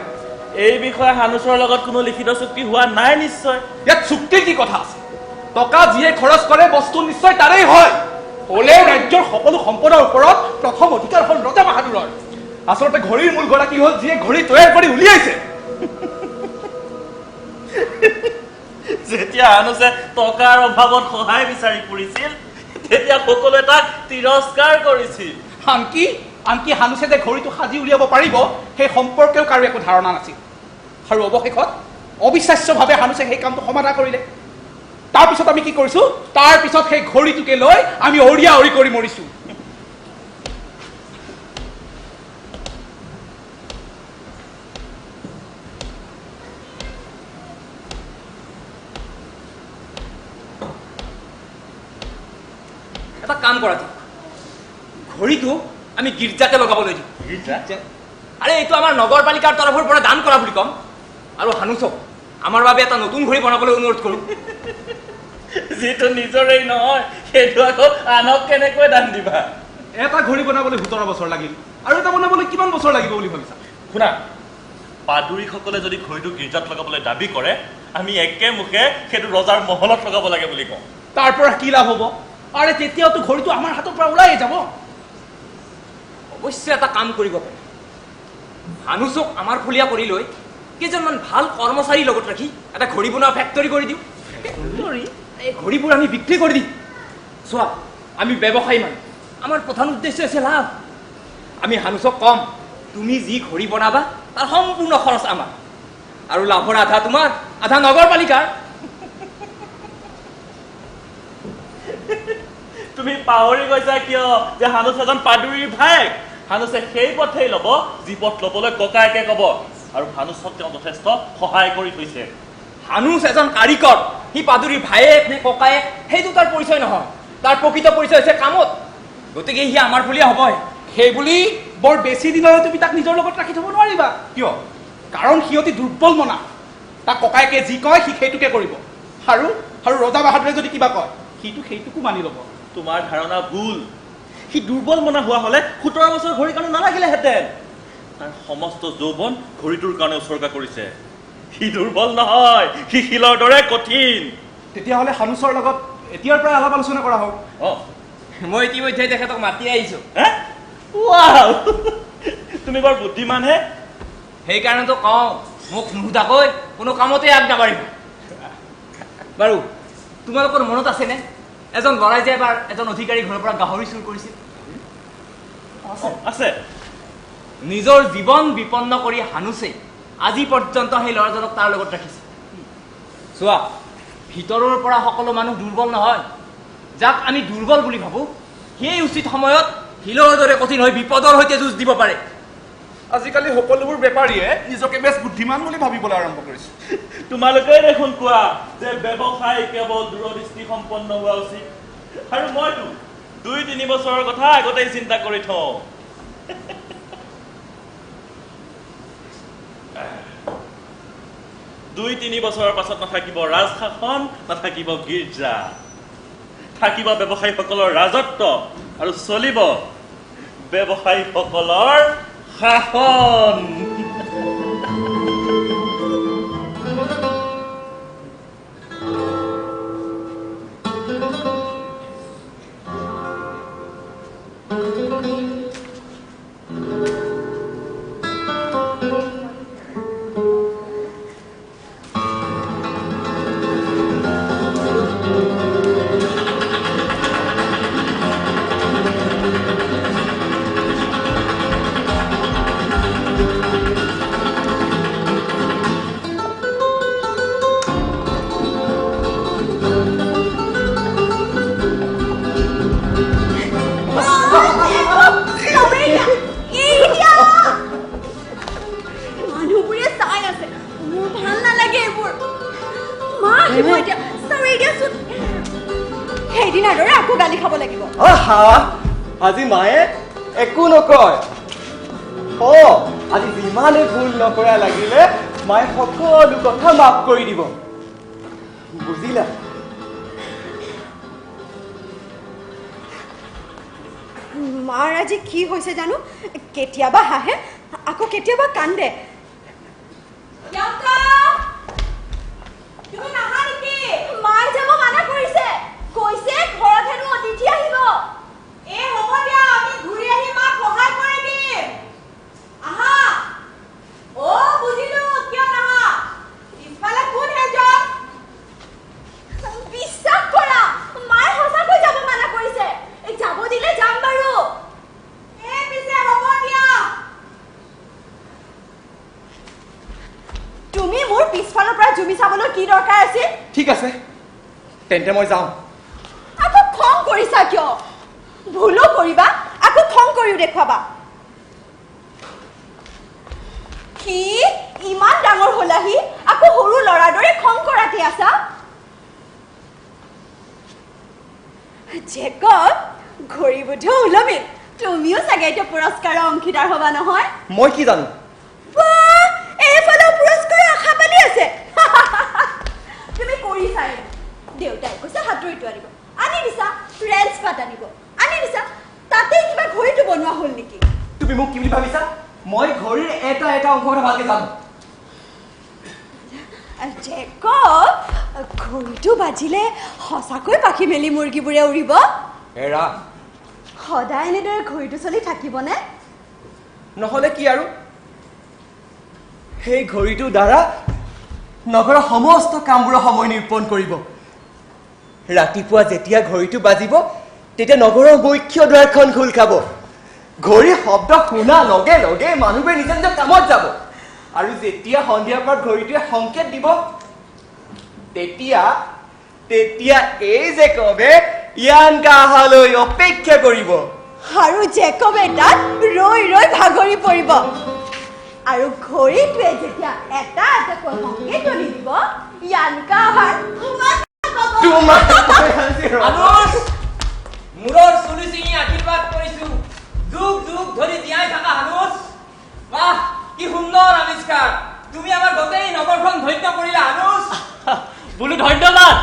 এই বিষয়ে হানুচৰ লগত কোনো লিখিত চুক্তি হোৱা নাই নিশ্চয়। ইয়াত চুক্তিৰ কি কথা আছে? টকা যিয়ে খৰচ কৰে বস্তু নিশ্চয় তাৰেই হয়। হ'লেও ৰাজ্যৰ সকলো সম্পদৰ ওপৰত প্ৰথম অধিকাৰ হ'ল ৰজা বাহাদুৰৰ। আচলতে ঘড়ীৰ মূল গৰাকী হ'ল যিয়ে ঘড়ী তৈয়াৰ কৰি উলিয়াইছে। যেতিয়া হানুচে টকাৰ অভাৱত সহায় বিচাৰি ফুৰিছিল তেতিয়া সকলোৱে তাক তিৰস্কাৰ কৰিছিল। আনকি হানুচে যে ঘড়ীটো সাজি উলিয়াব পাৰিব সেই সম্পৰ্কেও কাৰো একো ধাৰণা নাছিল। আৰু অৱশেষত অবিশ্বাস্যভাৱে হানুচে সেই কামটো সমাধা কৰিলে। তাৰপিছত আমি কি কৰিছোঁ? তাৰপিছত সেই ঘড়ীটোকে লৈ আমি অৰিয়া অৰি কৰি মৰিছোঁ। এটা কাম কৰা, ঘড়ীটো আমি গীৰ্জাতে লগাবলৈ দিওঁ। আৰে এইটো আমাৰ নগৰপালিকাৰ তৰফৰ পৰা দান কৰা বুলি ক'ম। আৰু হানুচক আমাৰ বাবে এটা নতুন ঘড়ী বনাবলৈ অনুৰোধ কৰোঁ। যিটো নিজৰেই নহয় সেইটো আকৌ আনক কেনেকৈ দান দিবা? এটা ঘড়ী বনাবলৈ 17 বছৰ লাগিল, আৰু এটা বনাবলৈ কিমান বছৰ লাগিব বুলি ভাবিছা? শুনা, পাদুৰীসকলে যদি ঘড়ীটো গীৰ্জাত লগাবলৈ দাবী কৰে আমি একেমুখে সেইটো ৰজাৰ মহলত লগাব লাগে বুলি কওঁ। তাৰ পৰা কি লাভ হ'ব? আৰে তেতিয়াওতো ঘড়ীটো আমাৰ হাতৰ পৰা ওলাই যাব। অৱশ্যে এটা কাম কৰিব পাৰি। হানুচক আমাৰ ফলীয়া কৰি লৈ কেইজনমান ভাল কৰ্মচাৰীৰ লগত ৰাখি এটা ঘড়ী বনোৱা ফেক্টৰী কৰি দিওঁ। এই ঘড়ীবোৰ আমি বিক্ৰী কৰি দিম। চোৱা, আমি ব্যৱসায়ী মানুহ, আমাৰ প্ৰধান উদ্দেশ্য হৈছে লাভ। আমি হানুচক কম, তুমি যি ঘড়ী বনাবা তাৰ সম্পূৰ্ণ খৰচ আমাৰ, আৰু লাভৰ আধা তোমাৰ আধা নগৰপালিকাৰ। তুমি পাহৰি গৈছা কিয় যে হানুচ এজন পাদুৰীৰ ভায়েক? হানুচে সেই পথেই ল'ব যি পথ ল'বলৈ ককায়েকে ক'ব, আৰু হানুচক তেওঁ যথেষ্ট সহায় কৰি থৈছে। হানুচ এজন কাৰিকৰ, সি পাদুৰীৰ ভায়েক নে ককায়েক সেইটো তাৰ পৰিচয় নহয়। তাৰ প্ৰকৃত পৰিচয় হৈছে কামত। গতিকে সি আমাৰ ফলীয়া হ'বই। সেইবুলি বৰ বেছি দিনলৈ তুমি তাক নিজৰ লগত ৰাখি থ'ব নোৱাৰিবা। কিয়? কাৰণ সি অতি দুৰ্বল মনা। তাক ককায়েকে যি কয় সি সেইটোকে কৰিব, আৰু ৰজা বাহাদুৰে যদি কিবা কয় সিটো সেইটোকো মানি ল'ব। তোমাৰ ধাৰণা ভুল। সি দুৰ্বল মনা হোৱা হ'লে 17 বছৰ ঘড়ীৰ কাৰণে নালাগিলেহেঁতেন। তাৰ সমস্ত যৌৱন ঘড়ীটোৰ কাৰণে উৎসৰ্গা কৰিছে। সি দুৰ্বল নহয়, সি শিলৰ দৰে কঠিন। তেতিয়াহ'লে হানুচৰ লগত এতিয়াৰ পৰাই আলাপ আলোচনা কৰা হওক। মই ইতিমধ্যে তেখেতক মাতি আহিছোঁ। ৱাও, তুমি বৰ বুদ্ধিমানহে। সেইকাৰণেতো কওঁ, মোক নুসুধাকৈ কোনো কামতে আগ নাবাঢ়িব। বাৰু তোমালোকৰ মনত আছেনে এজন ল'ৰাই যে এবাৰ এজন অধিকাৰী ঘৰৰ পৰা গাহৰি চুৰ কৰিছিল? আছে। নিজৰ জীৱন বিপন্ন কৰি হানুচে আজি পৰ্যন্ত সেই ল'ৰাজনক তাৰ লগত ৰাখিছে। চোৱা, ভিতৰৰ পৰা সকলো মানুহ দুৰ্বল নহয়। যাক আমি দুৰ্বল বুলি ভাবোঁ সেই উচিত সময়ত শিলৰ দৰে কঠিন হৈ বিপদৰ সৈতে যুঁজ দিব পাৰে। আজিকালি সকলোবোৰ বেপাৰীয়ে নিজকে বেছ বুদ্ধিমান বুলি ভাবিবলৈ আৰম্ভ কৰিছে। তোমালোকে দেখোন কোৱা যে ব্যৱসায় কেৱল দূৰদৃষ্টি সম্পন্ন হোৱা উচিত, আৰু মইতো 2-3 বছৰৰ কথা আগতেই চিন্তা কৰি থওঁ। 2-3 বছৰৰ পাছত নাথাকিব ৰাজশাসন, নাথাকিব গীৰ্জা, থাকিব ব্যৱসায়ীসকলৰ ৰাজত্ব, আৰু চলিব ব্যৱসায়ীসকলৰ শাসন। আহিব এতিয়া চৰি দিয়াচোন সেইদিনা দৰে আকৌ গালি খাব লাগিব আহা আজি মায়ে একো নকয় আজি যিমানে ভুল নকৰা লাগিলে মায়ে সকলো কথা মাফ কৰি দিব বুজিলা মাৰ আজি কি হৈছে জানো কেতিয়াবা হাঁহে আকৌ কেতিয়াবা কান্দে তুমি নাহা নেকি মায়ে যাব মানা কৰিছে কৈছে ঘৰত হেনো অতিথি আহিব হ'ব দিয়া আমি ঘূৰি আহি মাক সহায় কৰি দিম আহা বুজিলো কিয় নাহা পিছফালে কোন হেজন বিশ্বাস কৰা মায়ে সঁচাকৈ যাব মানা কৰিছে যাব দিলে যাম বাৰু পিছে হ'ব দিয়া তুমি মোৰ পিছফালৰ পৰা জুমি চাবলৈ কি দৰকাৰ আছিল ঠিক আছে তেন্তে মই যাওঁ আকৌ খং কৰিছা কিয় ভুলো কৰিবা আকৌ খং কৰিও দেখুৱাবা কি ইমান ডাঙৰ হলাহি আকৌ সৰু ল'ৰাৰ দৰে খং কৰাতে আছা জেকব ঘড়ী বুধ ওলমিল তুমিও চাগে এইটো পুৰস্কাৰৰ অংশীদাৰ হবা নহয় মই কি জানো এইফালেও পুৰস্কাৰৰ আশা পালি আছে তুমি কৰিছাই দেউতাই কৈছে হাতুৰিটো আনিব আনি দিছা ৰেঞ্চ পাত আনিব আনি দিছা তাতে কিবা ঘড়ীটো বনোৱা হ'ল নেকি তুমি মোক কি বুলি ভাবিছা মই ঘড়ীৰ এটা অংশ কথা ভালকে জানো জেকব ঘড়ীটো বাজিলে সঁচাকৈ পাখি মেলি মুৰ্গীবোৰে উৰিব এৰা সদায় এনেদৰে ঘড়ীটো চলি থাকিবনে নহ'লে কি আৰু সেই ঘড়ীটোৰ দ্বাৰা নগৰৰ সমস্ত কামবোৰৰ সময় নিৰূপণ কৰিব ৰাতিপুৱা যেতিয়া ঘড়ীটো বাজিব তেতিয়া নগৰৰ মুখ্য দুৱাৰখন খোল খাব ঘড়ীৰ শব্দ শুনা লগে লগে মানুহবোৰে নিজৰ নিজৰ কামত যাব আৰু যেতিয়া সন্ধিয়াৰ পৰা ঘড়ীটোৱে সংকেত দিব তেতিয়া এই জেকবে ইয়ানকা অহালৈ অপেক্ষা কৰিব আৰু জেকবে তাত ৰৈ ৰৈ ভাগৰি পৰিব আৰু ঘড়ীটোৱে যেতিয়া এটা এটাকৈ সংকেত দিব ইয়ানকা অহাৰ মূৰৰ চুলি চিঙি আশীৰ্বাদ কৰিছো যুগ যুগ ধৰি জীয়াই থকা হানুচ বাহ কি সুন্দৰ আৱিষ্কাৰ তুমি আমাৰ গোটেই নগৰখন ধন্য কৰিলা হানুচ বোলো ধন্যবাদ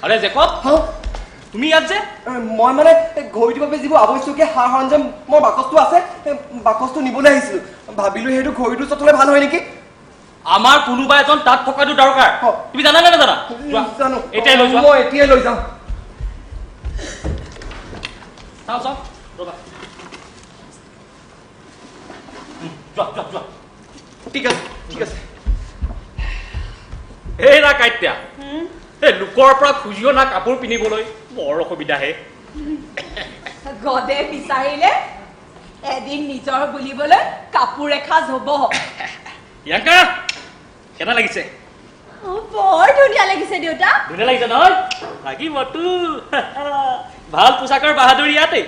আৰে জেকব তুমি ইয়াত যে মই মানে ঘড়ীটোৰ বাবে যিবোৰ আৱশ্যকীয় সা সৰঞ্জাম মোৰ বাকচটো আছে বাকচটো নিবলৈ আহিছিলো ভাবিলো সেইটো ঘড়ীটো ওচৰত থলে ভাল হয় নেকি আমাৰ কোনোবা এজন তাত থকাটো দৰকাৰ তুমি জানা নে নাজানা জানো এতিয়াই লৈ যোৱা মই এতিয়াই লৈ যাওঁ চাওঁ ৰবা যোৱা ঠিক আছে এই না কাইত্যা এই লোকৰ পৰা খুজি অনা কাপোৰ পিন্ধিবলৈ বৰ অসুবিধাহে গদে বিচাৰিলে এদিন নিজৰ বুলিবলৈ কাপোৰ এসাঁজ হ'ব প্ৰিয়ংকা কেনে লাগিছে বৰ ধুনীয়া লাগিছে দেউতা ধুনীয়া লাগিছে নহয় লাগিবতো ভাল পোচাকৰ বাহাদুৰি ইয়াতে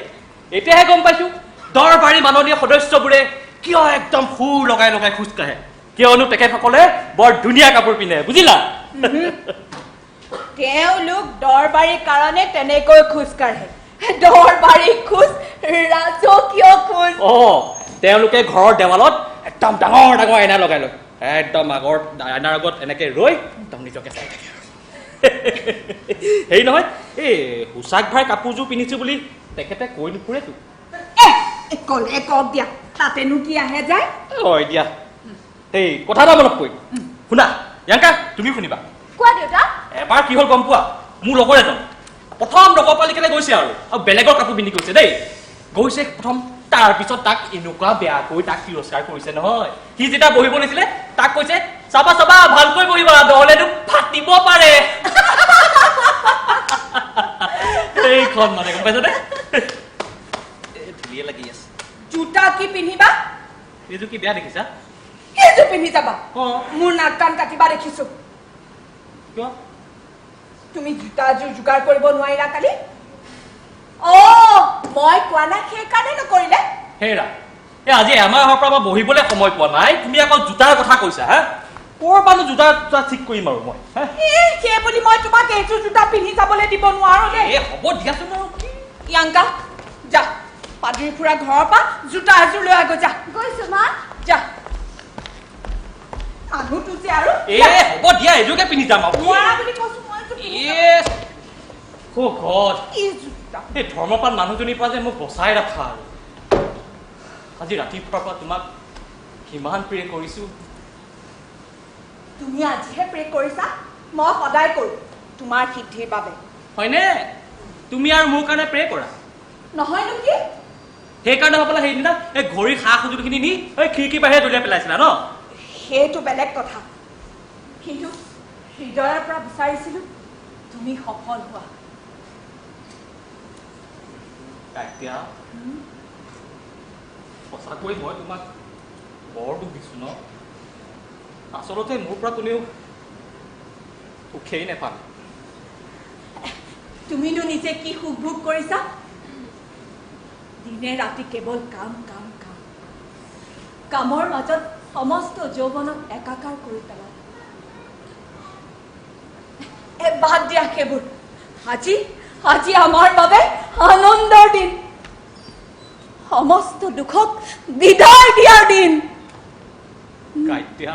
এতিয়াহে গম পাইছো দৰবাৰী মাননীয় সদস্যবোৰে কিয় একদম সুৰ লগাই লগাই খোজ কাঢ়ে কিয়নো তেখেতসকলে বৰ ধুনীয়া কাপোৰ পিন্ধে বুজিলা তেওঁলোক দৰবাৰীৰ কাৰণে তেনেকৈ খোজ কাঢ়ে দৰবাৰী খোজ ৰাজকীয় খোজ তেওঁলোকে ঘৰৰ দেৱালত একদম ডাঙৰ ডাঙৰ আইনা লগাই লয় একদম আগৰ আইনাৰ আগত এনেকে ৰৈ একদম নিজকে চাই থাকে হেৰি নহয় এই পোচাক ভাই কাপোৰযোৰ পিন্ধিছো বুলি তেখেতে কৈ নুফুৰেতো কলে কওক দিয়া তাতেনো কি আহে যায় হয় দিয়া এই কথা এটা মনত পৰিল শুনা প্ৰিয়ংকা তুমি শুনিবা কোৱা দেউতা এবাৰ কি হ'ল গম পোৱা মোৰ লগৰ এজন প্ৰথম নগৰপালিকালৈ গৈছে আৰু বেলেগৰ কাপোৰ পিন্ধি গৈছে দেই গৈছে প্ৰথম তাৰপিছত তাক এনেকুৱা বেয়াকৈ তাক তিৰস্কাৰ কৰিছে নহয় সি যেতিয়া বহিব লৈছিলে তাক কৈছে চাবা ভালকৈ বহিবা নহ'লেতো ফাটিব পাৰে এইখন মানে গম পাইছনে ধুলিয়ে লাগি আছে জোতা কি পিন্ধিবা এইযোৰ কি বেয়া দেখিছা এইযোৰ পিন্ধি যাবা মোৰ নাক কাণ কাটিবা দেখিছো কিয় তুমি জোতাযোৰ যোগাৰ কৰিব নোৱাৰিলা কালি মই কোৱা নাই সেইকাৰণে নকৰিলে হেৰা আজি এমাহৰ পৰা বহিবলৈ সময় পোৱা নাই তুমি আকৌ জোতাৰ কথা কৈছা হা ক'ৰ পৰানো জোতা ঠিক কৰিম আৰু মই সেই বুলি মই তোমাক এইযোৰ জোতা পিন্ধি যাবলৈ দিব নোৱাৰো দেই। হ'ব দিয়াচোন আৰু প্ৰিয়ংকা যা পাদুৰি খুৰা ঘৰৰ পৰা জোতা এযোৰ লৈ আগৈ যা। গৈছো মা। যা মানুহটো যে আৰু হ'ব দিয়া এযোৰকে পিন্ধি যাম আৰু নোৱাৰা বুলি কৈছো মই এই ধৰ্মপাল মানুহজনীৰ পৰা যে মোক বচাই ৰাখা আৰু আজি ৰাতিপুৱাৰ পৰা তোমাক কিমান প্ৰে কৰিছো। তুমি আজিহে প্ৰে কৰিছা, মই সদায় কৰো তোমাৰ সিদ্ধিৰ বাবে। হয়নে? তুমি আৰু মোৰ কাৰণে প্ৰে কৰা নহয়নো কি? সেইকাৰণে হ'বলা সেইদিনা এই ঘড়ীৰ সা সঁজুলিখিনি নি এই খিৰিকীৰ বাহিৰে দলিয়াই পেলাইছিলা ন? সেইটো বেলেগ কথা, কিন্তু হৃদয়ৰ পৰা বিচাৰিছিলো তুমি সফল হোৱা। এতিয়া সঁচাকৈ মই তোমাক বৰ দুখ দিছো ন? আচলতে মোৰ পৰা কোনেও সুখেই নাপালে। তুমিনো নিজে কি সুখ ভোগ কৰিছা? দিনে ৰাতি কেৱল কাম কাম কাম, কামৰ মাজত সমস্ত যৌৱনক একাকাৰ কৰি পেলালে। বাদ দিয়া সেইবোৰ। আজি আজি আমাৰ বাবে আনন্দৰ দিন, সমস্ত দুখক বিদায় দিয়াৰ দিন। কাইতিয়া,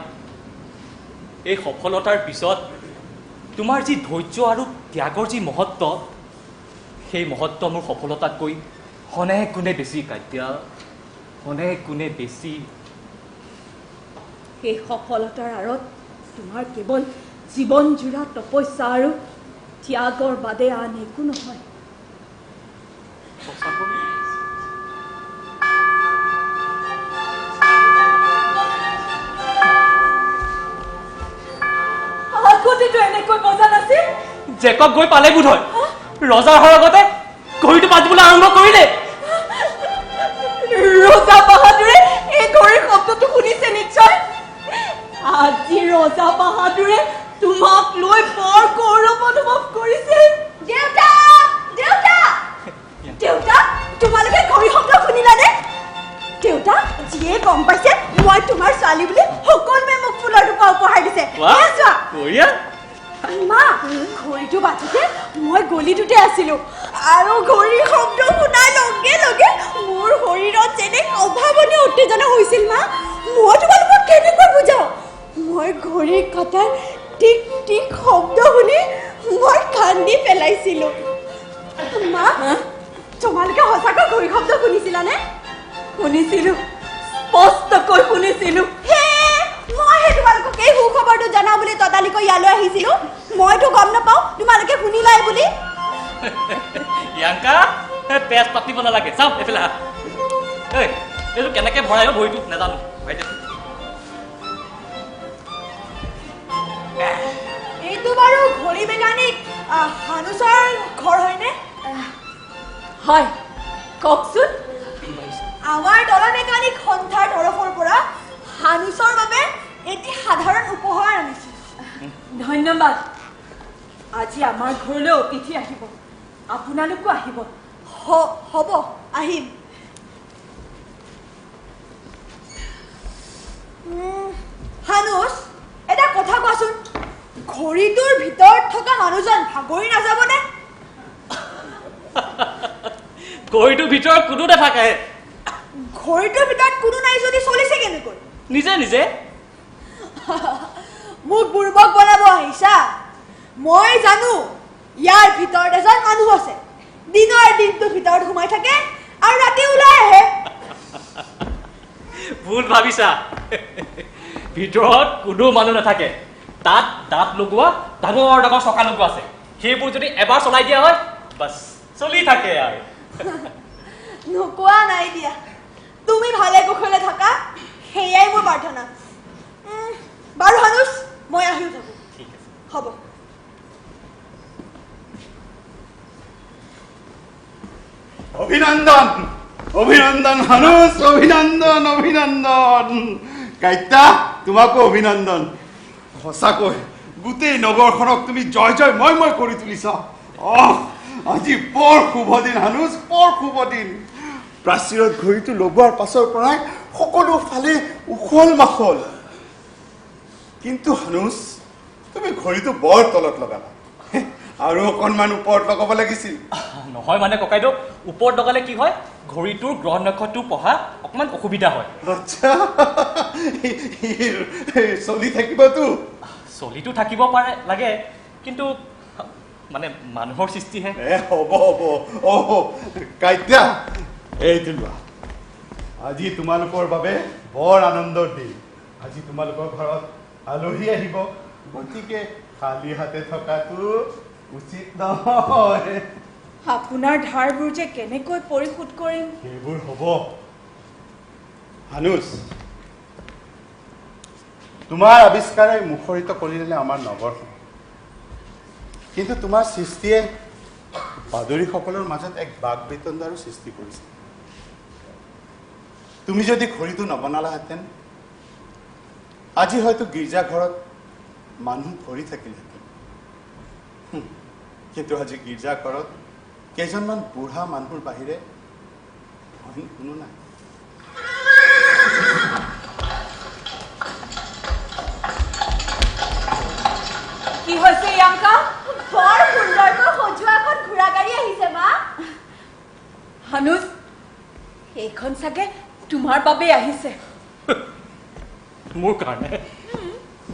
এই সফলতাৰ পিছত তোমাৰ যি ধৈৰ্য আৰু ত্যাগৰ যি মহত্ব, সেই মহত্ব মোৰ সফলতাতকৈ অনেক গুণে বেছি। কাইতিয়া, অনেক গুণে বেছি। সেই সফলতাৰ আঁৰত তোমাৰ কেৱল জীৱন জোৰা তপস্যা আৰু ত্যাগৰ বাদে আন একো নহয়। আগতেতো এনেকৈ বজা নাছিল। জেকব গৈ পালে বোধ হয়, ৰজাৰ সৰগতে ঘড়ীটো বাজিবলৈ আৰম্ভ কৰিলে। ৰজা বাহাদুৰে এই ঘড়ীৰ শব্দটো শুনিছে নিশ্চয়। আজি ৰজা বাহাদুৰে তোমাক লৈ বৰ গৌৰৱ অনুভৱ কৰিছে। দেউতা দেউতা দেউতা, তোমালোকে ঘড়ী শব্দ শুনিলানে? দেউতা, যিয়ে গম পাইছে মই তোমাৰ ছোৱালী বুলি সকলোৱে মোক ফুলৰ টোপা উপহাৰ দিছে। মা, ঘড়ীটো বাজোতে মই গলিটোতে আছিলো আৰু ঘড়ীৰ শব্দ শুনাৰ লগে লগে মোৰ শৰীৰত যেনে অভাৱনীয় উত্তেজনা হৈছিল। মা, মই তোমালোকক কেনেকৈ বুজাওঁ? মই ঘড়ীৰ কটাৰ টিক টিক শব্দ শুনি মই কান্দি পেলাইছিলো। মা, তোমালোকে সঁচাকৈ ঘড়ী শব্দ শুনিছিলানে? শুনিছিলো, স্পষ্টকৈ শুনিছিলো। মইহে তোমালোকক এই সুখবৰটো জনাওঁ বুলি ততালিকৈ ইয়ালৈ আহিছিলো। মইতো গম নাপাওঁ তোমালোকে শুনিলাই বুলি। প্ৰিয়ংকা, পেজ পাতিব নালাগে, চাওঁ এইফালে আহ। এইটো কেনেকে ভৰাই ভৰিটো নাজানো। এইটো বাৰু ঘড়ী মেকানিক হানুছৰ ঘৰ হয়নে? হয়, কওকচোন। আমাৰ দল মেকানিক সন্থাৰ তৰফৰ পৰা হানুছৰ বাবে এটি সাধাৰণ উপহাৰ আনিছো। ধন্যবাদ। আজি আমাৰ ঘৰলৈ অতিথি আহিব, আপোনালোকো আহিব। হ'ব, আহিম। হানুছ, এটা কথা কোৱাচোন, ঘড়ীটোৰ ভিতৰত থকা মানুহজন ভাগৰি নাযাবনে? ঘড়ীটোৰ ভিতৰত কোনো নাথাকে। ঘড়ীটোৰ ভিতৰত কোনো নাই যদি চলিছে কেনেকৈ? নিজে নিজে। মোক বুৰ্বক বনাব আহিছা? মই জানো ইয়াৰ ভিতৰত এজন মানুহ আছে, দিনৰ দিনটো ভিতৰত সোমাই থাকে আৰু ৰাতি ওলাই আহে। ভুল ভাবিছা, ভিতৰত কোনো মানুহ নাথাকে। তাত দাঁত লগোৱা ডাঙৰ ডাঙৰ চকা লগোৱা আছে, সেইবোৰ যদি এবাৰ চলাই দিয়া হয় বাছ চলি থাকে আৰু। নোকোৱা নাই দিয়া, তুমি ভালে কুশলে থাকা, সেয়াই মোৰ প্ৰাৰ্থনা। বাৰু হানুছ, মই আহিও থাকো। ঠিক আছে, হ'ব। অভিনন্দন অভিনন্দন হানুছ, অভিনন্দন অভিনন্দন। কাইতা, তোমাকো অভিনন্দন। সঁচাকৈ গোটেই নগৰখনক তুমি জয় জয় মই কৰি তুলিছা। আজি বৰ শুভ দিন হানুছ, বৰ শুভ দিন। প্ৰাচীৰত ঘড়ীটো লগোৱাৰ পাছৰ পৰাই সকলো ফালে উখল মাখল। কিন্তু হানুচ তুমি ঘড়ীটো বৰ তলত লগালা আৰু অকণমান ওপৰত লগাব লাগিছিল নহয় মানে ককাইদেউ ওপৰত লগালে কি হয় ঘড়ীটোৰ গ্ৰহ নক্ষত্ৰটো পঢ়া অকণমান অসুবিধা হয় আচ্ছা চলি থাকিবতো চলিটো থাকিব পাৰে লাগে কিন্তু মানে মানুহৰ সৃষ্টিহে হ'ব কাইতিয়া এইটো লোৱা আজি তোমালোকৰ বাবে বৰ আনন্দৰ দিন আজি তোমালোকৰ ঘৰত আলহী আহিব গতিকে খালী হাতে থকাটো উচিত নহয় আপোনাৰ ধাৰবোৰ যে কেনেকৈ পৰিশোধ কৰিম সেইবোৰ হ'ব হানুচ তোমাৰ আৱিষ্কাৰে মুখৰিত কৰিলে আমাৰ নগৰখন কিন্তু তোমাৰ সৃষ্টিয়ে বাদৰীসকলৰ মাজত এক বাক বিতণ্ডাৰো সৃষ্টি কৰিছে তুমি যদি ঘড়ীটো নবনালাহেঁতেন আজি হয়তো গীৰ্জাঘৰত মানুহ ভৰি থাকিলহেঁতেন কিন্তু আজি গীৰ্জাঘৰত কেইজনমান বুঢ়া মানুহৰ বাহিৰে অইন কোনো নাই কি হৈছে ইয়াংকা বৰ সুন্দৰকৈ সজোৱা এখন ঘোঁৰা গাড়ী আহিছে মা হানুজ এইখন চাগে তোমাৰ বাবেই আহিছে মোৰ কাৰণে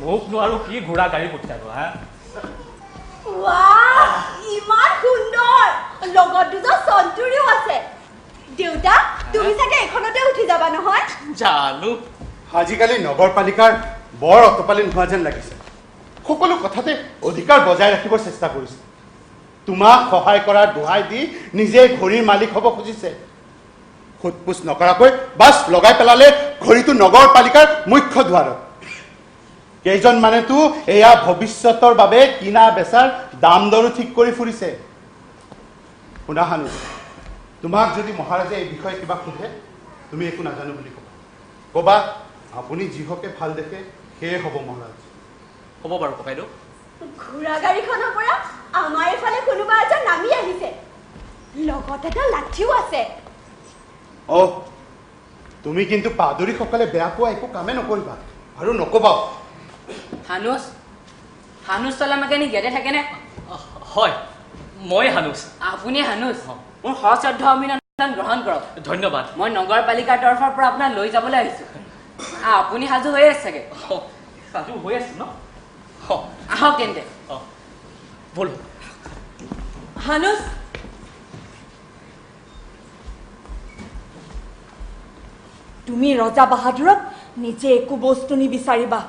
মোক নোৱাৰো কি ঘোঁৰা গাড়ী পঠিয়াব হা ৱাহ ইমান সুন্দৰ লগত দুজন চন্তুৰীও আছে দেউতা তুমি চাগে এখনতে উঠি যাবা নহয় জানো আজিকালি নগৰপালিকাৰ বৰ অতপালি নোহোৱা যেন লাগিছে সকলো কথাতে অধিকাৰ বজাই ৰাখিবৰ চেষ্টা কৰিছে তোমাক সহায় কৰাৰ দোহাই দি নিজে ঘড়ীৰ মালিক হ'ব খুজিছে সোধপোছ নকৰাকৈ বাছ লগাই পেলালে ঘড়ীটো নগৰপালিকাৰ মুখ্য দুৱাৰত কেইজনমানেতো এয়া ভৱিষ্যতৰ বাবে কিনা বেচাৰ দাম দৰো ঠিক কৰি ফুৰিছে শুনা হানুচ তোমাক যদি মহাৰাজে এই বিষয়ে কিবা সোধে তুমি একো নাজানো বুলি ক'বা আপুনি যিহকে ভাল দেখে সেয়ে হ'ব মহাৰাজ হ'ব বাৰু ককাইদেউ ঘোঁৰা গাড়ীখনৰ পৰা আমাৰ এইফালে কোনোবা এজন নামি আহিছে লগত এটা লাঠিও আছে তুমি কিন্তু পাদৰীসকলে বেয়া পোৱা একো কামে নকৰিবা আৰু নকবা হানুজ তলা মেকানিক ইয়াতে থাকেনে হয় মই হানুচ আপুনি হানুজ মোৰ সশ্ৰদ্ধ অভিনন্দন গ্ৰহণ কৰক ধন্যবাদ মই নগৰপালিকাৰ তৰফৰ পৰা আপোনাক লৈ যাবলৈ আহিছোঁ আপুনি সাজু হৈ আছে চাগে সাজু হৈ আছে ন আহক তেন্তে বলো হানুজ তুমি ৰজা বাহাদুৰক নিজে একো বস্তু নিবিচাৰিবা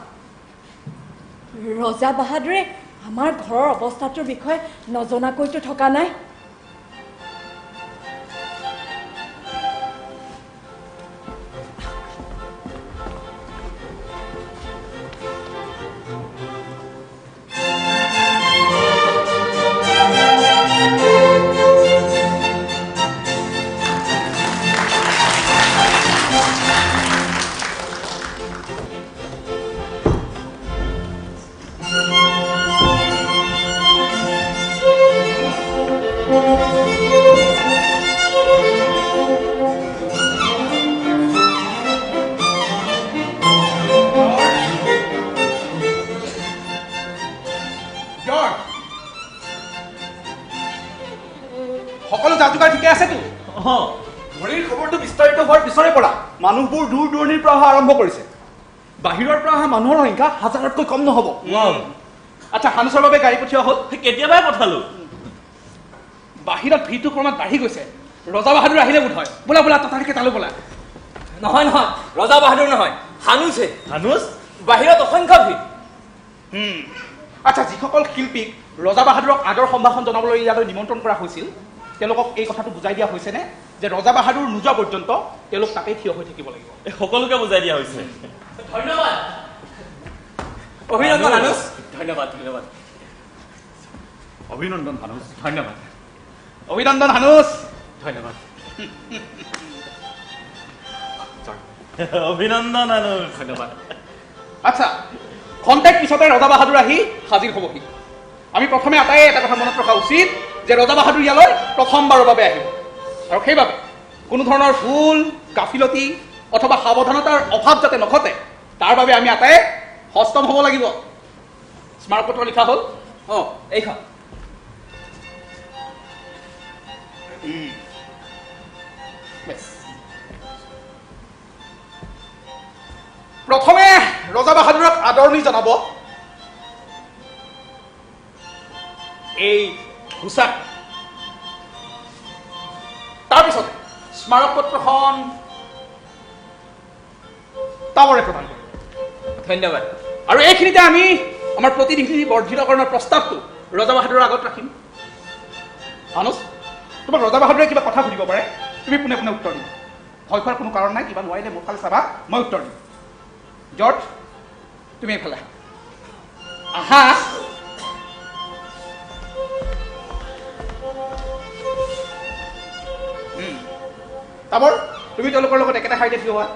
ৰজা বাহাদুৰে আমাৰ ঘৰৰ অৱস্থাটোৰ বিষয়ে নজনাকৈতো থকা নাই সকলো যাযোগাৰ ঠিকে আছেতো ঘড়ীৰ খবৰটো বিস্তাৰিত হোৱাৰ পিছৰে পৰা মানুহবোৰ দূৰ দূৰণিৰ পৰা অহা আৰম্ভ কৰিছে বাহিৰৰ পৰা অহা মানুহৰ সংখ্যা হাজাৰতকৈ কম নহ'ব আচ্ছা হানুচৰ বাবে গাড়ী পঠিওৱা হ'ল কেতিয়াবাই পঠালো বাহিৰত ভিৰটো ক্ৰমাৎ বাঢ়ি গৈছে ৰজা বাহাদুৰ আহিলে বোধ হয় বোলা বোলা তথাপিকে তালৈ বোলা নহয় নহয় ৰজা বাহাদুৰ নহয় হানুচে হানুচ বাহিৰত অসংখ্য ভিৰ আচ্ছা যিসকল শিল্পীক ৰজা বাহাদুৰক আদৰ সম্ভাষণ জনাবলৈ ইয়ালৈ নিমন্ত্ৰণ কৰা হৈছিল তেওঁলোকক এই কথাটো বুজাই দিয়া হৈছেনে যে ৰজা বাহাদুৰ নোযোৱা পৰ্যন্ত তেওঁলোক তাতেই থিয় হৈ থাকিব লাগিব সকলোকে বুজাই দিয়া হৈছে ধন্যবাদ অভিনন্দন হানুচ ধন্যবাদ ধন্যবাদ অভিনন্দন হানুচ ধন্যবাদ অভিনন্দন হানুচ ধন্যবাদ অভিনন্দন হানুচ ধন্যবাদ আচ্ছা খন্তেক পিছতে ৰজা বাহাদুৰ আহি হাজিৰ হ'বহি আমি প্ৰথমে আটাইয়ে এটা কথা মনত ৰখা উচিত যে ৰজা বাহাদুৰ ইয়ালৈ প্ৰথমবাৰৰ বাবে আহিব আৰু সেইবাবে কোনো ধৰণৰ ভুল গাফিলতি অথবা সাৱধানতাৰ অভাৱ যাতে নঘটে তাৰ বাবে আমি আটাইয়ে হস্তম হ'ব লাগিব স্মাৰকপত্ৰ লিখা হ'ল অঁ এইখন বেছ প্ৰথমে ৰজা বাহাদুৰক আদৰণি জনাব এই ঘোষাক তাৰপিছত স্মাৰকপত্ৰখন তামৰে প্ৰদান কৰিব ধন্যবাদ আৰু এইখিনিতে আমি আমাৰ প্ৰতিনিধি বৰ্ধিতকৰণৰ প্ৰস্তাৱটো ৰজা বাহাদুৰৰ আগত ৰাখিম আনুজ তোমাক ৰজা বাহাদুৰে কিবা কথা সুধিব পাৰে তুমি পোনে পোনে উত্তৰ দিবা ভয় খোৱাৰ কোনো কাৰণ নাই কিবা নোৱাৰিলে মোৰ ফালে চাবা মই উত্তৰ দিম জৰ্জ তুমি এইফালে আহা তামৰ তুমি তেওঁলোকৰ লগত একেটা শাৰীতে থিয় হোৱা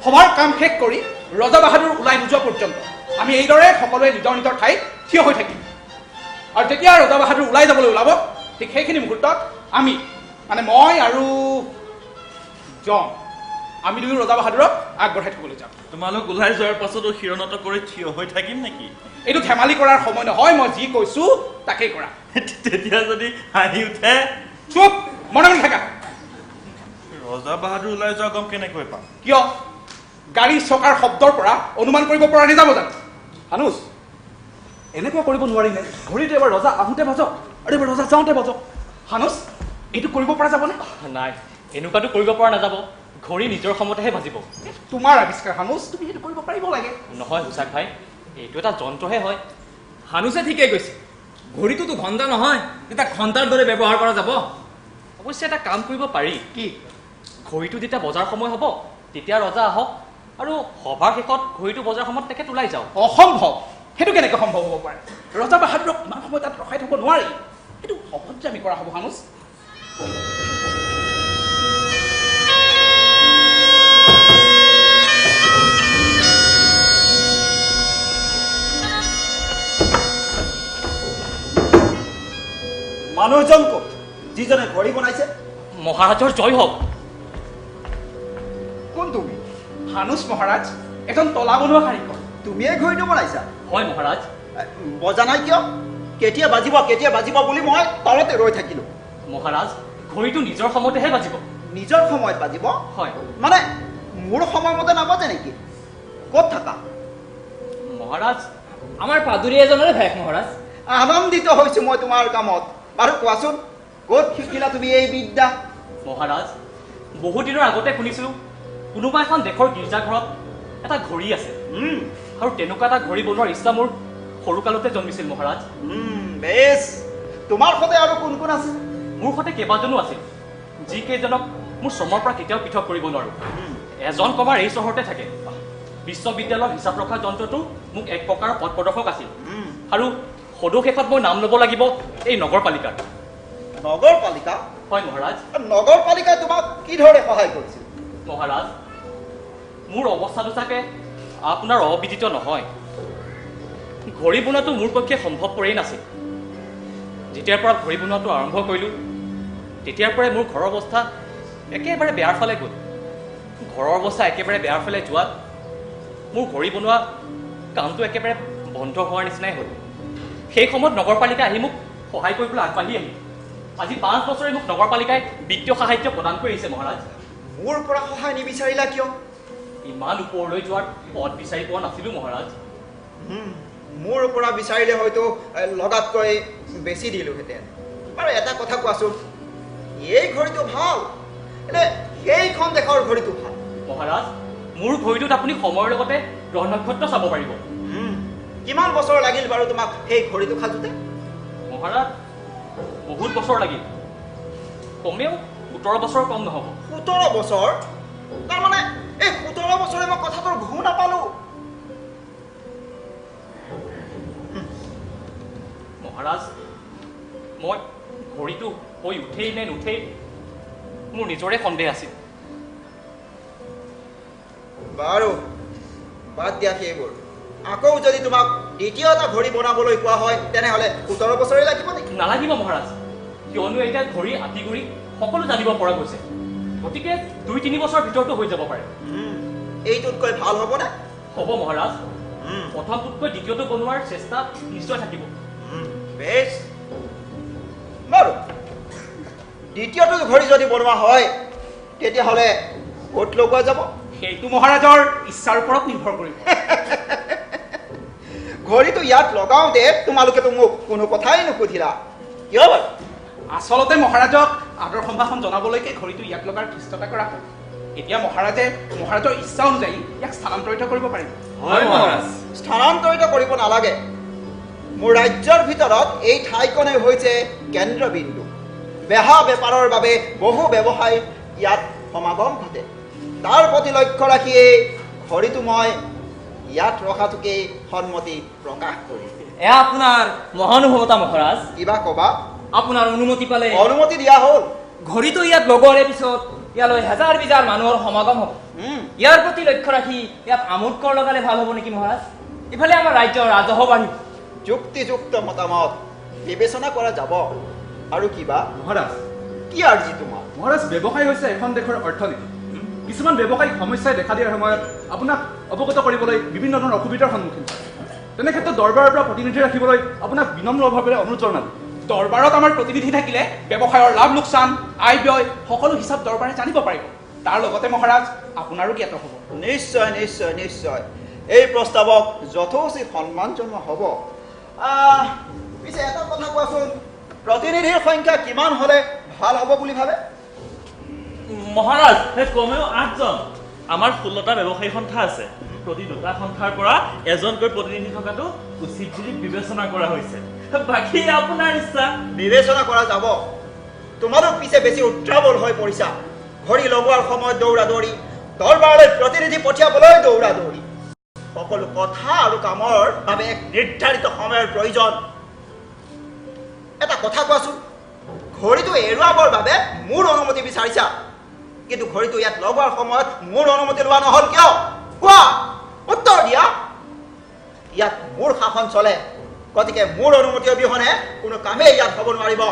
সভাৰ কাম শেষ কৰি ৰজা বাহাদুৰ ওলাই নোযোৱা পৰ্যন্ত আমি এইদৰে সকলোৱে নিজৰ নিজৰ ঠাইত থিয় হৈ থাকিম আৰু যেতিয়া ৰজা বাহাদুৰ ওলাই যাবলৈ ওলাব ঠিক সেইখিনি মুহূৰ্তত আমি মানে মই আৰু জন আমি দুয়ো ৰজা বাহাদুৰক আগবঢ়াই থবলৈ যাম তোমালোক ওলাই যোৱাৰ পাছতো শিৰণত কৰি থিয় হৈ থাকিম নেকি এইটো ধেমালি কৰাৰ সময় নহয় মই যি কৈছো তাকেই কৰা তেতিয়া যদি হাঁহি উঠে চুপ মনে মনে থাকা ৰজা বাহাদুৰ ওলাই যোৱা গম কেনেকৈ পাম কিয় গাড়ী চকাৰ শব্দৰ পৰা অনুমান কৰিব পৰা নাযাব জানো আনুজ এনেকুৱা কৰিব নোৱাৰিনে ঘড়ীটো এবাৰ ৰজা আহোঁতে বাজক আৰু এবাৰ ৰজা যাওঁতে বাজক হানুজ এইটো কৰিব পৰা যাবনে নাই এনেকুৱাটো কৰিব পৰা নাযাব ঘড়ী নিজৰ সময়তেহে বাজিব তোমাৰ আৱিষ্কাৰ হানুজ তুমি সেইটো কৰিব পাৰিব লাগে নহয় হুচাক ভাই এইটো এটা যন্ত্ৰহে হয় হানুছে ঠিকেই কৈছে ঘড়ীটোতো ঘণ্টা নহয় তেতিয়া ঘণ্টাৰ দৰে ব্যৱহাৰ কৰা যাব অৱশ্যে এটা কাম কৰিব পাৰি কি ঘড়ীটো যেতিয়া বজাৰ সময় হ'ব তেতিয়া ৰজা আহক আৰু সভাৰ শেষত ঘড়ীটো বজাৰ সময়ত তেখেত ওলাই যাওক অসম্ভৱ সেইটো কেনেকৈ সম্ভৱ হ'ব পাৰে ৰজা বাহাদুৰক ইমান সময় তাত ৰখাই থ'ব নোৱাৰি এইটো সহজে আমি কৰা হ'ব হানুজ মানুহজন ক'ত যিজনে ঘড়ী বনাইছে মহাৰাজৰ জয় হওক কোন তুমি হানুজ মহাৰাজ এজন তলা বনোৱা কাৰিকৰ তুমিয়ে ঘড়ীটো বনাইছা হয় মহাৰাজ বজা নাই কিয় কেতিয়া বাজিব বুলি মই তলতে ৰৈ থাকিলো মহাৰাজ ঘড়ীটো নিজৰ সময়তেহে বাজিব নিজৰ সময়ত বাজিব হয় মানে মোৰ সময়মতে নাবাজে নেকি ক'ত থাকা মহাৰাজ আমাৰ পাদুৰী এজনৰে ভায়েক মহাৰাজ আনন্দিত হৈছো মই তোমাৰ কামত বাৰু কোৱাচোন ক'ত শিকিলা তুমি এই বিদ্যা মহাৰাজ বহু দিনৰ আগতে শুনিছিলোঁ কোনোবা এখন দেশৰ গীৰ্জাঘৰত এটা ঘড়ী আছে আৰু তেনেকুৱা এটা ঘড়ী বনোৱাৰ ইচ্ছা মোৰ সৰুকালতে জন্মিছিল মহাৰাজ বেছ তোমাৰ সতে আৰু কোন কোন আছে মোৰ সৈতে কেইবাজনো আছিল যিকেইজনক মোৰ শ্ৰমৰ পৰা কেতিয়াও পৃথক কৰিব নোৱাৰোঁ এজন কমাৰ এই চহৰতে থাকে বিশ্ববিদ্যালয়ৰ হিচাপ ৰখা যন্ত্ৰটো মোক এক প্ৰকাৰৰ পথ প্ৰদৰ্শক আছিল আৰু সদৌ শেষত মই নাম ল'ব লাগিব এই নগৰপালিকাত নগৰপালিকা হয় মহাৰাজ নগৰপালিকাই তোমাক কিদৰে সহায় কৰিছিল মহাৰাজ মোৰ অৱস্থাটো চাগে আপোনাৰ অবিদিত নহয় ঘড়ী বনোৱাটো মোৰ পক্ষে সম্ভৱপৰেই নাছিল যেতিয়াৰ পৰা ঘড়ী বনোৱাটো আৰম্ভ কৰিলোঁ তেতিয়াৰ পৰাই মোৰ ঘৰৰ অৱস্থা একেবাৰে বেয়াৰ ফালে গ'ল ঘৰৰ অৱস্থা একেবাৰে বেয়াৰ ফালে যোৱাত মোৰ ঘড়ী বনোৱা কামটো একেবাৰে বন্ধ হোৱাৰ নিচিনাই হ'ল সেই সময়ত নগৰপালিকা আহি মোক সহায় কৰিবলৈ আগবাঢ়ি আহিল আজি 5 বছৰে মোক নগৰপালিকাই বিত্তীয় সাহায্য প্ৰদান কৰি আহিছে মহাৰাজ মোৰ পৰা সহায় নিবিচাৰিলা কিয় ইমান ওপৰলৈ যোৱাৰ পথ বিচাৰি পোৱা নাছিলোঁ মহাৰাজ মোৰ পৰা বিচাৰিলে হয়তো লগাতকৈ বেছি দিলোহেঁতেন বাৰু এটা কথা কোৱাচোন এই ঘড়ীটো ভাল এনে সেইখন দেশৰ ঘড়ীটো ভাল মহাৰাজ মোৰ ঘড়ীটোত আপুনি সময়ৰ লগতে গ্ৰহ নক্ষত্ৰ চাব পাৰিব কিমান বছৰ লাগিল বাৰু তোমাক সেই ঘড়ীটো সাজোতে মহাৰাজ বহুত বছৰ লাগিল কমেও 17 বছৰ কম নহ'ব 17 বছৰ তাৰমানে এই 17 বছৰে মই কথাটোৰ ঘূ নাপালো মহাৰাজ মই ঘড়ীটো হৈ উঠেই নে নুঠেই মোৰ নিজৰে সন্দেহ আছিল বাৰু বাদ দিয়া সেইবোৰ আকৌ যদি তোমাক দ্বিতীয় এটা ঘড়ী বনাবলৈ কোৱা হয় তেনেহ'লে 17 বছৰে লাগিব নেকি নালাগিব মহাৰাজ কিয়নো এতিয়া ঘড়ী আঁতিগুৰি সকলো জানিব পৰা গৈছে গতিকে 2-3 বছৰ ভিতৰতো হৈ যাব পাৰে এইটোতকৈ ভাল হ'বনে হ'ব মহাৰাজ প্ৰথমটোতকৈ দ্বিতীয়টো বনোৱাৰ চেষ্টা নিশ্চয় থাকিব বেছ বাৰু দ্বিতীয়টো ঘড়ী যদি বনোৱা হয় তেতিয়াহ'লে ক'ত লগোৱা যাব সেইটো মহাৰাজৰ ইচ্ছাৰ ওপৰত নিৰ্ভৰ কৰিব ঘড়ীটো ইয়াত লগাওঁতে তোমালোকেতো মোক কোনো কথাই নুসুধিলা কিয় বাৰু আচলতে মহাৰাজক আদৰ সম্ভাষণ জনাবলৈকে ঘড়ীটো ইয়াত লগাৰ ধৃষ্টতা কৰা হয় এতিয়া মহাৰাজৰ ইচ্ছা অনুযায়ী ইয়াক স্থানান্তৰিত কৰিব পাৰিব হয় মহাৰাজ স্থানান্তৰিত কৰিব নালাগে মোৰ ৰাজ্যৰ ভিতৰত এই ঠাইখনেই হৈছে কেন্দ্ৰবিন্দু বেহা বেপাৰৰ বাবে বহু ব্যৱসায় ইয়াত সমাগম ঘটে তাৰ প্ৰতি লক্ষ্য ৰাখিয়েই ঘড়ীটো মই ইয়াত ৰখাটোকেই সন্মতি প্ৰকাশ কৰিম এয়া আপোনাৰ মহানুভৱতা মহাৰাজ কিবা ক'বা আপোনাৰ অনুমতি পালে অনুমতি দিয়া হ'ল ঘড়ীটো ইয়াত লগোৱাৰে পিছত ইয়ালৈ হাজাৰ বিজাৰ মানুহৰ সমাগম হ'ব ইয়াৰ প্ৰতি লক্ষ্য ৰাখি ইয়াত আমোদ কৰ লগালে ভাল হ'ব নেকি মহাৰাজ ইফালে আমাৰ ৰাজ্যৰ ৰাজহ বাঢ়িব যুক্তিযুক্ত মতামত বিবেচনা কৰা যাব আৰু কিবা মহাৰাজ কি আৰ্জি তোমাৰ মহাৰাজ ব্যৱসায় হৈছে এখন দেশৰ অৰ্থনীতি কিছুমান ব্যৱসায়িক সমস্যাই দেখা দিয়াৰ সময়ত আপোনাক অৱগত কৰিবলৈ বিভিন্ন ধৰণৰ অসুবিধাৰ সন্মুখীন হয় তেনে ক্ষেত্ৰত দৰবাৰৰ পৰা প্ৰতিনিধি ৰাখিবলৈ আপোনাক বিনম্ৰভাৱে অনুৰোধ জনালোঁ দৰবাৰত আমাৰ প্ৰতিনিধি থাকিলে ব্যৱসায়ৰ লাভ লোকচান আয় ব্যয় সকলো হিচাপ দৰবাৰে জানিব পাৰিব তাৰ লগতে মহাৰাজ আপোনাৰো জ্ঞাত হ'ব নিশ্চয় নিশ্চয় নিশ্চয় এই প্ৰস্তাৱক যথোচিত সন্মান জনোৱা হ'ব পিছে এটা কথা কোৱাচোন প্ৰতিনিধিৰ সংখ্যা কিমান হ'লে ভাল হ'ব বুলি ভাবে মহাৰাজ কমেও 8জন আমাৰ 16টা ব্যৱসায়ী সন্থা আছে প্ৰতি 2টা সন্থাৰ পৰা এজনকৈ প্ৰতিনিধি থকাটো উচিত বুলি বিবেচনা কৰা হৈছে বাকী আপোনাৰ ইচ্ছা বিবেচনা কৰা যাব তোমালোক পিছে বেছি উত্ৰাৱল হৈ পৰিছা ঘড়ী লগোৱাৰ সময়ত দৌৰা দৌৰি দৰবাৰলৈ প্ৰতিনিধি পঠিয়াবলৈ দৌৰা দৌৰি সকলো কথা আৰু কামৰ বাবে এক নিৰ্ধাৰিত সময়ৰ প্ৰয়োজন এটা কথা কোৱাচোন ঘড়ীটো এৰুৱাবৰ বাবে মোৰ অনুমতি বিচাৰিছা কিন্তু ঘড়ীটো ইয়াত লগোৱাৰ সময়ত মোৰ অনুমতি লোৱা নহ'ল কিয় কোৱা উত্তৰ দিয়া ইয়াত মোৰ শাসন চলে গতিকে মোৰ অনুমতি অবিহনে কোনো কামেই ইয়াত হ'ব নোৱাৰিব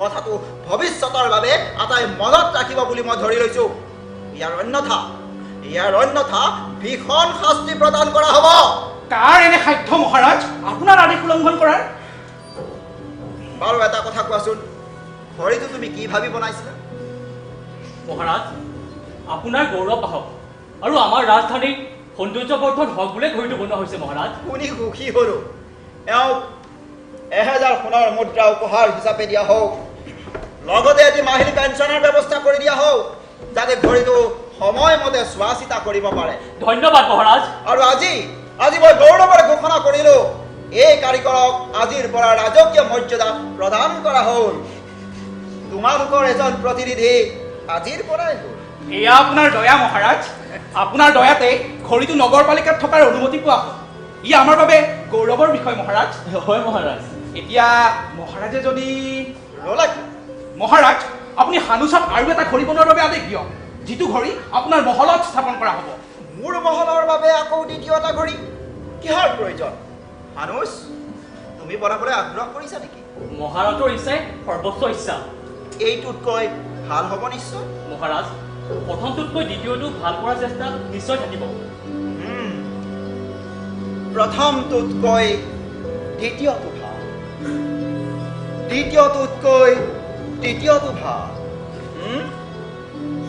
কথাটো ভৱিষ্যতৰ বাবে আটাই মনত ৰাখিব বুলি মই ধৰি লৈছোঁ ইয়াৰ অন্যথা ভীষণ শাস্তি প্ৰদান কৰা হ'ব কাৰ এনে সাধ্য মহাৰাজ আপোনাৰ আদেশ উলংঘন কৰাৰ বাৰু এটা কথা কোৱাচোন ঘড়ীটো তুমি কি ভাবি বনাইছিলা মহাৰাজ আপোনাৰ গৌৰৱ বাহক আৰু আমাৰ ৰাজধানীৰ সৌন্দৰ্যবৰ্ধন হওক বুলিয়ে ঘড়ীটো বনোৱা হৈছে মহাৰাজ শুনি সুখী হ'লো এওঁক 1000 সোণৰ মুদ্ৰা উপহাৰ হিচাপে দিয়া হওক লগতে এটি মাহিলী পেঞ্চনৰ ব্যৱস্থা কৰি দিয়া হওক যাতে ঘড়ীটো সময়মতে চোৱা চিতা কৰিব পাৰে ধন্যবাদ মহাৰাজ আৰু আজি মই গৌৰৱেৰে ঘোষণা কৰিলোঁ এই কাৰিকৰক আজিৰ পৰা ৰাজকীয় মৰ্যাদা প্ৰদান কৰা হ'ল তোমালোকৰ এজন প্ৰতিনিধি আজিৰ পৰাই হ'ল এয়া আপোনাৰ দয়া মহাৰাজ আপোনাৰ দয়াতে ঘড়ীটো নগৰপালিকাত থকাৰ অনুমতি পোৱা হ'ল ই আমাৰ বাবে গৌৰৱৰ বিষয় মহাৰাজ হয় মহাৰাজ এতিয়া মহাৰাজে যদি ৰ'লা মহাৰাজ আপুনি হানুচত আৰু এটা ঘড়ী বনোৱাৰ বাবে আদেশ দিয়ক যিটো ঘড়ী আপোনাৰ মহলত স্থাপন কৰা হ'ব মোৰ মহলৰ বাবে আকৌ দ্বিতীয় এটা ঘড়ী কিহৰ প্ৰয়োজন হানুচ তুমি বনাবলৈ আগ্ৰহ কৰিছা নেকি মহাৰাজৰ ইচ্ছাই সৰ্বোচ্চ ইচ্ছা এইটোতকৈ ভাল হ'ব নিশ্চয় মহাৰাজ প্ৰথমটোতকৈ দ্বিতীয়টো ভাল কৰাৰ চেষ্টা নিশ্চয় থাকিব প্ৰথমটোতকৈ দ্বিতীয়টো ভাল দ্বিতীয়টোতকৈ তৃতীয়টো ভাল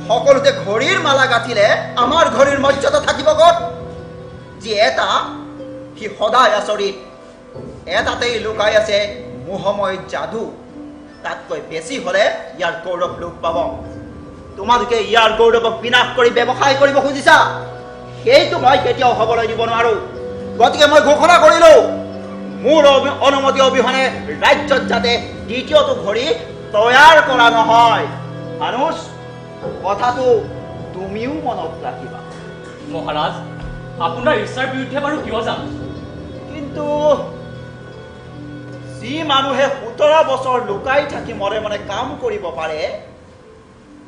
সকলোতে ঘড়ীৰ মালা গাঁঠিলে আমাৰ ঘড়ীৰ মৰ্যাদা থাকিব ক'ত যি এটা সি সদায় আচৰিত এটাতেই লুকাই আছে মোহময় যাদু তাতকৈ বেছি হ'লে ইয়াৰ গৌৰৱ লোপ পাব তোমালোকে ইয়াৰ গৌৰৱক বিনাশ কৰি ব্যৱসায় কৰিব খুজিছা সেইটো মই কেতিয়াও হ'বলৈ দিব নোৱাৰোঁ গতিকে মই ঘোষণা কৰিলোঁ মোৰ অনুমতি অবিহনে ৰাজ্যত যাতে দ্বিতীয়টো ঘড়ী তৈয়াৰ কৰা নহয় হানুচ কথাটো তুমিও মনত ৰাখিবা মহাৰাজ আপোনাৰ ইচ্ছাৰ বিৰুদ্ধে বাৰু কিয় যাম কিন্তু যি মানুহে 17 বছৰ লুকাই থাকি মনে মনে কাম কৰিব পাৰে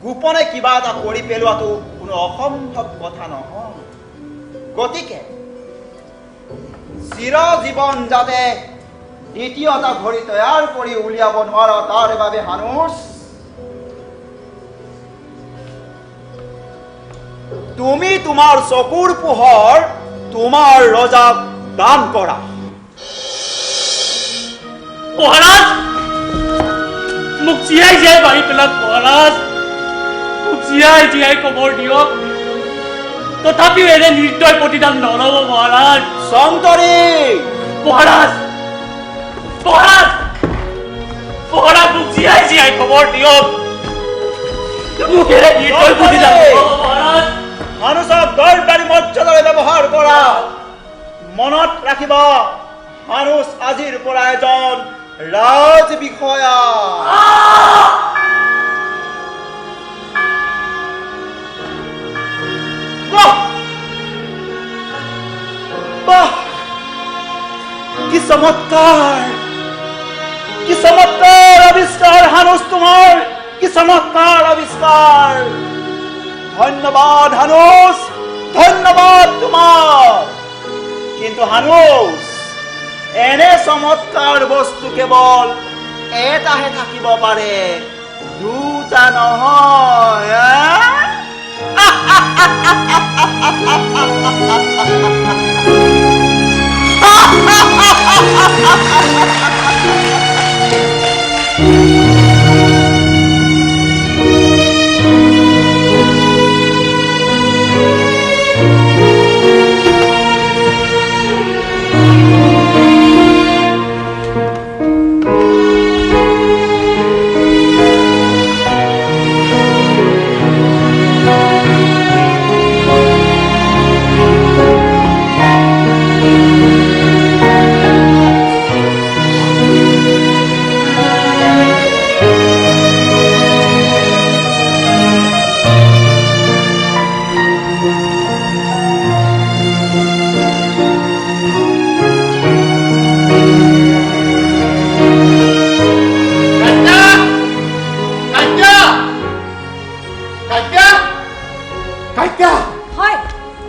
গোপনে কিবা এটা কৰি পেলোৱাটো কোনো অসম্ভৱ কথা নহয় গতিকে চিৰজীৱন যাতে দ্বিতীয় এটা ঘড়ী তৈয়াৰ কৰি উলিয়াব নোৱাৰা তাৰ বাবে হানুচ তুমি তোমাৰ চকুৰ পোহৰ তোমাৰ ৰজাক দান কৰা। মহাৰাজ মোক জীয়াই জীয়াই মাৰি পেলাক মহাৰাজ, মোক জীয়াই জীয়াই খবৰ দিয়ক, তথাপিও এনে নিৰ্দয় প্ৰতিদান নল'ব মহাৰাজ। চন্তৰী মহাৰাজ মহাৰাজ মহাৰাজ মোক জীয়াই জীয়াই খবৰ দিয়ক, মোক এনে নিৰ্দয় প্ৰতিদান নল'ব মহাৰাজ। হানুচক দৰবাৰী মৰ্যাদাৰে ব্যৱহাৰ কৰা। মনত ৰাখিবা, হানুচ আজিৰ পৰা এজন ৰাজ বিষয়া। বাহ, কি চমৎকাৰ, কি চমৎকাৰ আৱিষ্কাৰ হানুচ তোমাৰ, কি চমৎকাৰ আৱিষ্কাৰ। ধন্যবাদ হানুচ, ধন্যবাদ তোমাক। কিন্তু হানুচ, এনে চমৎকাৰ বস্তু কেৱল এটাহে থাকিব পাৰে, দুটা নহয়।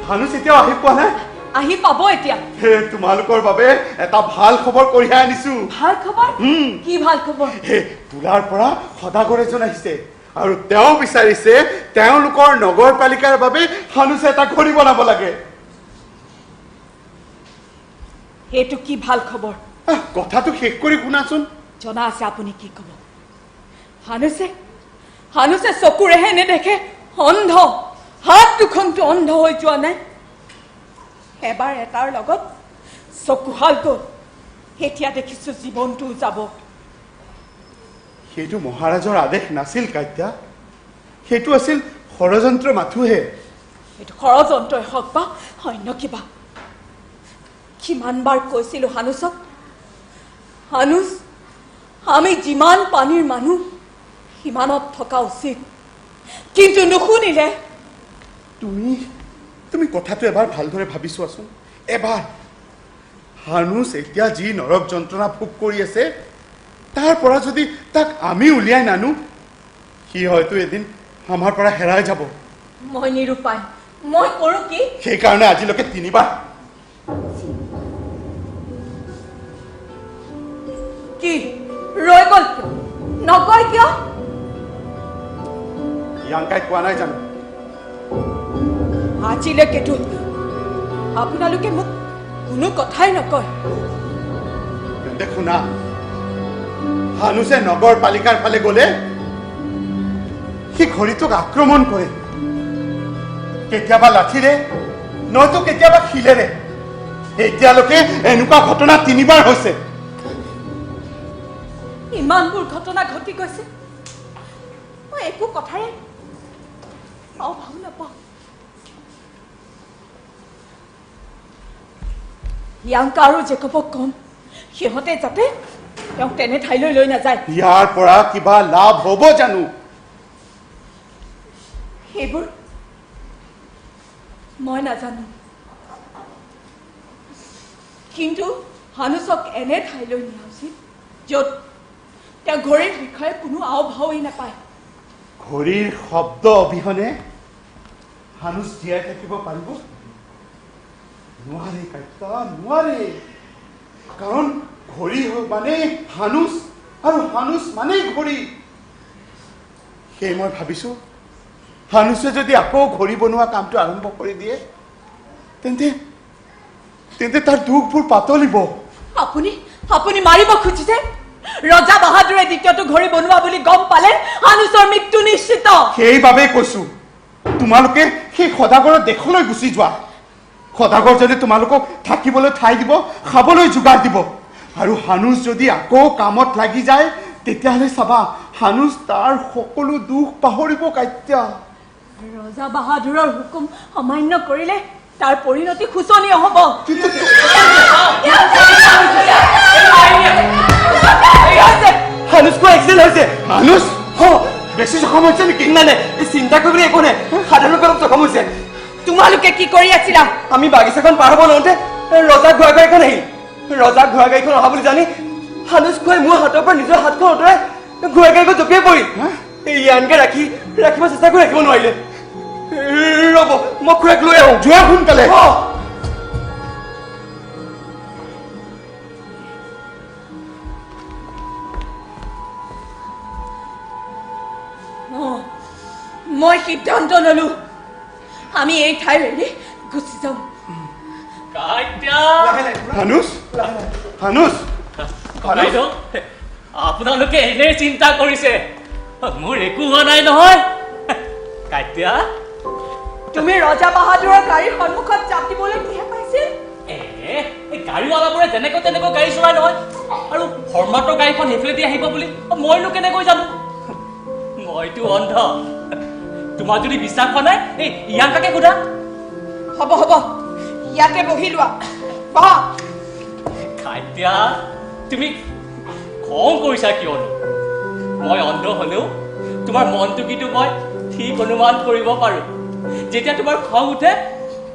হানুচ এতিয়াও আহি পোৱা নাই? আহি পাব এতিয়া। তোমালোকৰ বাবে এটা ভাল খবৰ কঢ়িয়াই আনিছো। ভাল খবৰ? কি ভাল খবৰ? তোলাৰ পৰা সদাগৰ এজন আহিছে আৰু তেওঁ বিচাৰিছে তেওঁলোকৰ নগৰপালিকাৰ বাবে হানুচে এটা ঘড়ী বনাব লাগে। সেইটো কি ভাল খবৰ? কথাটো শেষ কৰি শুনাচোন। জনা আছে আপুনি কি কব। হানুচে চকুৰেহে নেদেখে, অন্ধ। হাত দুখনটো অন্ধ হৈ যোৱা নাই। এবাৰ এটাৰ লগত চকুহাল গ'ল, এতিয়া দেখিছো জীৱনটোও যাব। সেইটো মহাৰাজৰ আদেশ নাছিল কাত্যা, সেইটো আছিল ষড়যন্ত্ৰ মাথোহে। এইটো ষড়যন্ত্ৰই হওক বা অন্য কিবা। কিমানবাৰ কৈছিলো হানুচক, হানুচ আমি যিমান পানীৰ মানুহ সিমানত থকা উচিত, কিন্তু নুশুনিলে। তুমি কথাটো এবাৰ ভালদৰে ভাবি চোৱাচোন। এবাৰ হানুচ এতিয়া যি নৰক যন্ত্ৰণা ভোগ কৰি আছে, তাৰ পৰা যদি তাক আমি উলিয়াই নানো, সি হয়তো এদিন আমাৰ পৰা হেৰাই যাব। মই নিৰুপায়, মই কৰো কি? সেইকাৰণে আজিলৈকে 3 বাৰ। কি ৰৈ গল কিয়? নকয় কিয়? প্ৰিয়ংকাই কোৱা নাই জানো? আজিলৈকেতো আপোনালোকে মোক কোনো কথাই নকয়। তেন্তে শুনা, হানুচে নগৰপালিকাৰ ফালে গলে সি ঘড়ীটোক আক্ৰমণ কৰে, কেতিয়াবা লাঠিৰে নয়তো কেতিয়াবা শিলেৰে। এতিয়ালৈকে এনেকুৱা ঘটনা 3 বাৰ হৈছে। ইমানবোৰ ঘটনা ঘটি গৈছে, মই একো কথাৰে অভাৱ নাপাওঁ। প্ৰিয়ংকা আৰু জেকবক কম, সিহঁতে যাতে তেওঁক তেনে ঠাইলৈ লৈ নাযায়। ইয়াৰ পৰা কিবা লাভ হ'ব জানো? সেইবোৰ মই নাজানো, কিন্তু হানুচক এনে ঠাইলৈ নিয়া উচিত য'ত তেওঁ ঘড়ীৰ বিষয়ে কোনো আও ভাৱেই নাপায়। ঘড়ীৰ শব্দ অবিহনে হানুচ জীয়াই থাকিব পাৰিব? নোৱাৰে কাত্যা, নোৱাৰে। কাৰণ ঘড়ী মানে হানুচ আৰু হানুচ মানেই ঘড়ী। সেই মই ভাবিছো হানুচে যদি আকৌ ঘড়ী বনোৱা কামটো আৰম্ভ কৰি দিয়ে, তেন্তে তেন্তে তাৰ দুখবোৰ পাতলিব। আপুনি আপুনি মাৰিব খুজিছে? ৰজা বাহাদুৰে দ্বিতীয়টো ঘড়ী বনোৱা বুলি গম পালে হানুছৰ মৃত্যু নিশ্চিত। সেইবাবেই কৈছো তোমালোকে সেই সদাগৰৰ দেশলৈ গুচি যোৱা। সদাগৰ যদি তোমালোকক থাকিবলৈ ঠাই দিব, খাবলৈ যোগাৰ দিব, আৰু হানুছ যদি আকৌ কামত লাগি যায়, তেতিয়াহ'লে চাবা হানুছ তাৰ সকলো দুখ পাহৰিব কাত্যা। ৰজা বাহাদুৰৰ হুকুম অমান্য কৰিলে তাৰ পৰিণতি শোচনীয় হ'ব। হানুছ কোৱা এক্সিডেণ্ট হৈছে। হানুছ বেছি জখম হৈছে নেকি? নাই নাই, চিন্তা কৰিবলৈ একো নাই, সাধাৰণকৈ অলপ জখম হৈছে। তোমালোকে কি কৰি আছিলা? আমি বাগিচাখন পাৰ হ'ব লওঁতে ৰজাৰ ঘোঁৰা গাড়ীখন আহিল। ৰজাৰ ঘোঁৰা গাড়ীখন অহা বুলি জানি হানুছ খুৱাই মোৰ হাতৰ পৰা নিজৰ হাতখন আঁতৰাই ঘোঁৰা গাড়ীখন জঁপিয়াই পৰিল। ইয়ানকে ৰাখিব চেষ্টা কৰি ৰাখিব নোৱাৰিলে। ৰ'ব, মই খুৰাক লৈ আহোঁ। যোৱা সোনকালে। মই সিদ্ধান্ত ললো, আমি এই ঠাইৰ এৰি গুচি যাওঁ। হানুছ হানুছ বাইদেউ, আপোনালোকে এনেই চিন্তা কৰিছে, মোৰ একো হোৱা নাই নহয়। কাইতিয়া, তুমি ৰজা বাহাদুৰৰ গাড়ীৰ সন্মুখত জাপ দিবলৈ কিহে পাইছিল? গাড়ীৱালাবোৰে যেনেকৈ তেনেকৈ গাড়ী চলাই নহয়, আৰু শৰ্মাতৰ গাড়ীখন সেইফালেদি আহিব বুলি মইনো কেনেকৈ জানো? মইতো অন্ধ। তোমাৰ যদি বিশ্বাস হোৱা নাই, এই ইয়াংকাকে সোধা। হ'ব হ'ব, ইয়াতে বহি লোৱা। বহা। কাইতিয়া, তুমি খং কৰিছা কিয়নো? মই অন্ধ হলেও তোমাৰ মনটো কিন্তু মই ঠিক অনুমান কৰিব পাৰো। যেতিয়া তোমাৰ খং উঠে,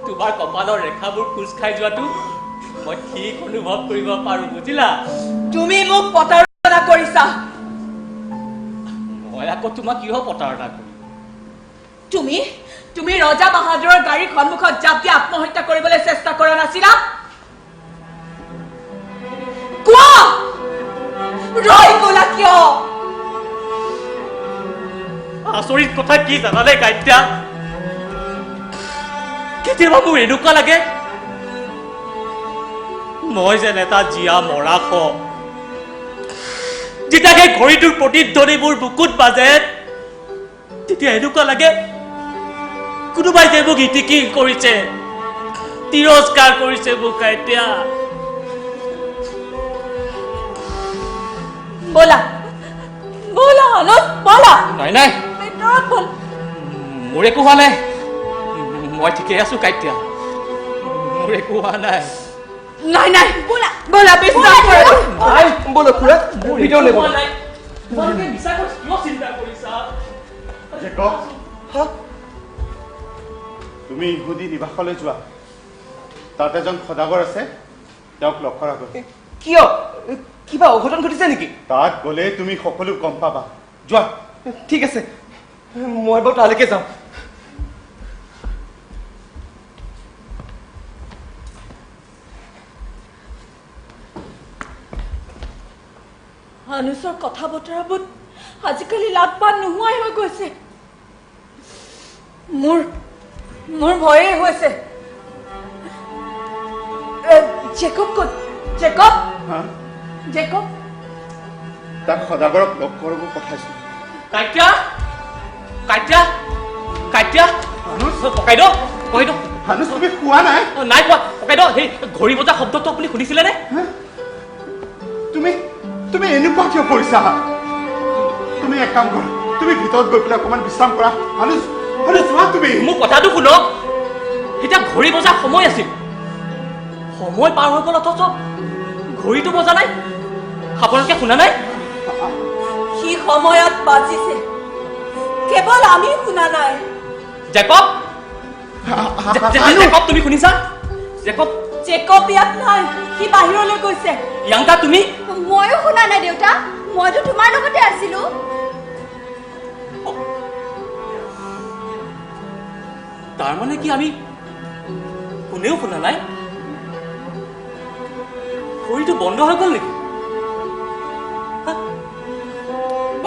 তোমাৰ কপালৰ ৰেখাবোৰ খোজ খাই যোৱাটো মই ঠিক অনুভৱ কৰিব পাৰো, বুজিলা? তুমি মোক প্ৰতাৰণা কৰিছা। মই আকৌ তোমাক কিয় প্ৰতাৰণা কৰিম? তুমি ৰজা বাহাদুৰৰ গাড়ীৰ সন্মুখত জাপ দি আত্মহত্যা কৰিবলৈ চেষ্টা কৰা নাছিলা? কোৱা, ৰৈ গলা কিয়? আচৰিত কথা কি জানানে কাইত্যা? কেতিয়াবা মোৰ এনেকুৱা লাগে মই যেন এটা জীয়া মৰাশ। যেতিয়া সেই ঘড়ীটোৰ প্ৰতিধ্বনি মোৰ বুকুত বাজে, তেতিয়া এনেকুৱা লাগে কোনোবাই যে মোক ইটিকিং কৰিছে, তিৰস্কাৰ কৰিছে মোক কাইত্যা। বলা বলা হানুছ, বলা। নাই নাই, ভিতৰত বল। মোৰ একো হোৱা নাই, মই ঠিকেই আছো কাইত্যা, মোৰ একো হোৱা নাই। নাই নাই, বলা বলা, বিশ্বাস কৰা। নাই, ব'ল খুৰা, ভিতৰলৈ ব'ল। তোমালোকে মিছা কথা কিয় চিন্তা কৰিছা? জেকব, তুমি ইহুদী নিবাসলৈ যোৱা। তাত এজন সদাগৰ আছে, তেওঁক লগ কৰাগৈ। কিয়? কিবা অঘটন ঘটিছে নেকি? তাত গ'লে তুমি সকলো গম পাবা। যোৱা। ঠিক আছে, মই বাৰু তালৈকে যাওঁ। হানুছৰ কথা বতৰাবোৰ আজিকালি লাভ-পাত নোহোৱাই হৈ গৈছে। মোৰ ভয়ে হৈছে। জেকব ক'ত? জেকব জেকব, তাক সদাগৰক লগ কৰিব পঠাইছো। কাইত্যা, কাইত্যা, কাইত্যা, পকাইদেউ, পকাইদেউ। হানুছ, তুমি খোৱা নাই? নাই কোৱা পকাইদেউ। সেই ঘড়ী বজা শব্দটো আপুনি শুনিছিলেনে? তুমি এনেকুৱা কিয় কৰিছা? তুমি এক কাম কৰা, তুমি ভিতৰত গৈ পেলাই অকণমান বিশ্ৰাম কৰা। হানুছ, যোৱা তুমি। মোৰ কথাটো শুনক, এতিয়া ঘড়ী বজা সময় আছিল, সময় পাৰ হৈ গ'ল, অথচ ঘড়ীটো বজা নাই। আপোনালোকে শুনা নাই? সি সময়ত বাজিছে, কেৱল আমি শুনা নাই। জেকব, জেকব, তুমি শুনিছা? জেকব, জেকব ইয়াত নাই, সি বাহিৰলৈ গৈছে। ইয়াংকা, তুমি? ময়ো শুনা নাই দেউতা, মইতো তোমাৰ লগতে আছিলো। তাৰমানে কি আমি কোনেও শুনা নাই? ঘড়ীটো বন্ধ হৈ গ'ল নেকি?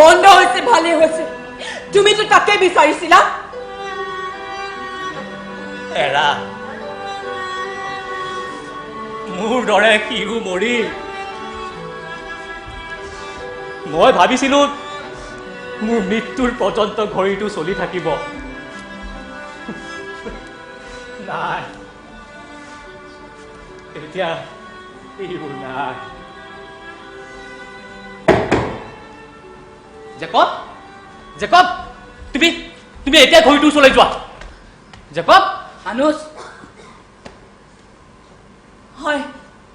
বন্ধ হৈছে, ভালেই হৈছে। তুমিতো তাকে বিচাৰিছিলা। এৰা, মোৰ দৰে সিও মৰিল। মই ভাবিছিলো মোৰ মৃত্যুৰ পৰ্যন্ত ঘড়ীটো চলি থাকিব। নাই, এতিয়া এইবোৰ নাই। জেকব, জেকব, তুমি এতিয়া ঘড়ীটো চলাই যোৱা। জেকব, হানুচ, হয়,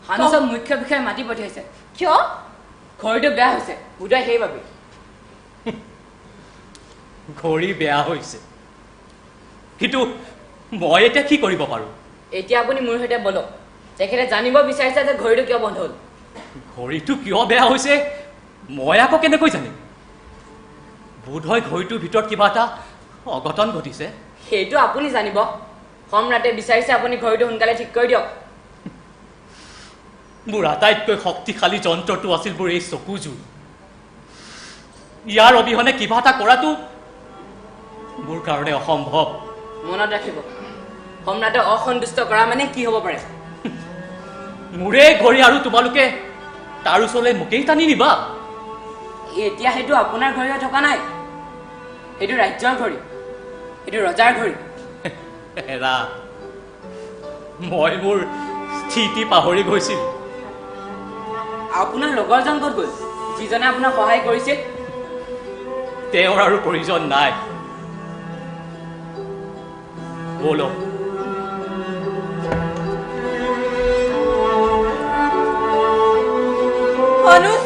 হানুচক মুখ্য বিষয়ে মাতি পঠিয়াইছে। কিয়? ঘড়ীটো বেয়া হৈছে, বোধহয় সেইবাবে। ঘড়ী বেয়া হৈছে, কিন্তু মই এতিয়া কি কৰিব পাৰো? এতিয়া আপুনি মোৰ সৈতে বলক। তেখেতে জানিব বিচাৰিছে যে ঘড়ীটো কিয় বন্ধ হ'ল। ঘড়ীটো কিয় বেয়া হৈছে মই আকৌ কেনেকৈ জানিম? বোধহয় ঘড়ীটোৰ ভিতৰত কিবা এটা অঘটন ঘটিছে। সেইটো আপুনি জানিব। সম্ৰাটে বিচাৰিছে আপুনি ঘড়ীটো সোনকালে ঠিক কৰি দিয়ক। মোৰ আটাইতকৈ শক্তিশালী যন্ত্ৰটো আছিল মোৰ এই চকুযোৰ। ইয়াৰ অবিহনে কিবা এটা কৰাটো মোৰ কাৰণে অসম্ভৱ। মনত ৰাখিব, সম্ৰাটে অসন্তুষ্ট কৰা মানে কি হ'ব পাৰে। মোৰে ঘড়ী আৰু তোমালোকে তাৰ ওচৰলৈ মোকেই টানি নিবা? এতিয়া সেইটো আপোনাৰ ঘড়ী হৈ থকা নাই, সেইটো ৰাজ্যৰ ঘড়ী, সেইটো ৰজাৰ ঘড়ী। এৰা, মই মোৰ স্থিতি পাহৰি গৈছিল। আপোনাৰ লগৰজন ক'ত গ'ল, যিজনে আপোনাক সহায় কৰিছিল? তেওঁৰ আৰু প্ৰয়োজন নাই। ব'লক। হানুচ,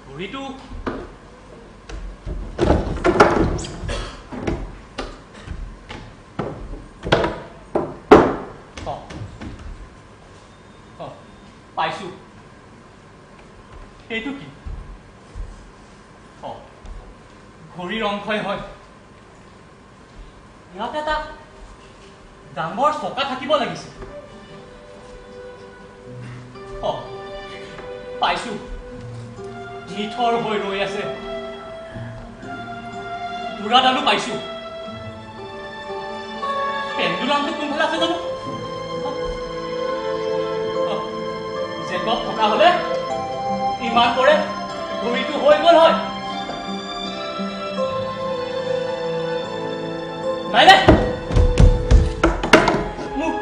ঘড়ীটো পাইছো। এইটো কি? ঘড়ীৰ অংশই হয়। ইয়াত এটা ডাঙৰ চকা থাকিব লাগিছে। পাইছো, নিথৰ হৈ ৰৈ আছে। বুঢ়াডালো পাইছো। পেণ্ডুলামটো কোনফালে আছে জানো? জেকব থকা হলে ইমান পৰে ঘড়ীটো হৈ গ'ল হয়। নাই নাই, মোক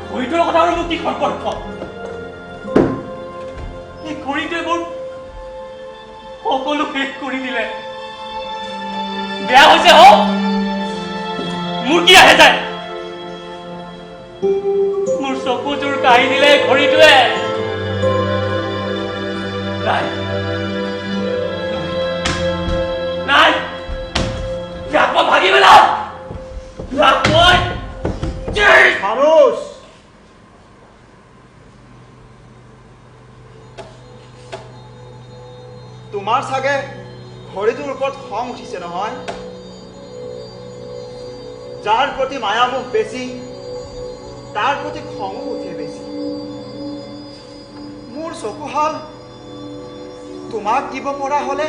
ঘড়ীটোৰ কথা আৰু মোক কি সম্পৰ্ক? এই ঘড়ীটোৱে মোৰ সকলো শেষ কৰি দিলে। বেয়া হৈছে হওক, মোৰ কি আহে যায়? মোৰ চকুযোৰ কাঢ়ি দিলে ঘড়ীটোৱে। নাই নাই, ভাগি পেলাও। তোমাৰ চাগে ঘড়ীটোৰ ওপৰত খং উঠিছে নহয়? যাৰ প্ৰতি মায়ামোহ বেছি তাৰ প্ৰতি খঙো উঠে বেছি। মোৰ চকুহাল তোমাক দিব পৰা হলে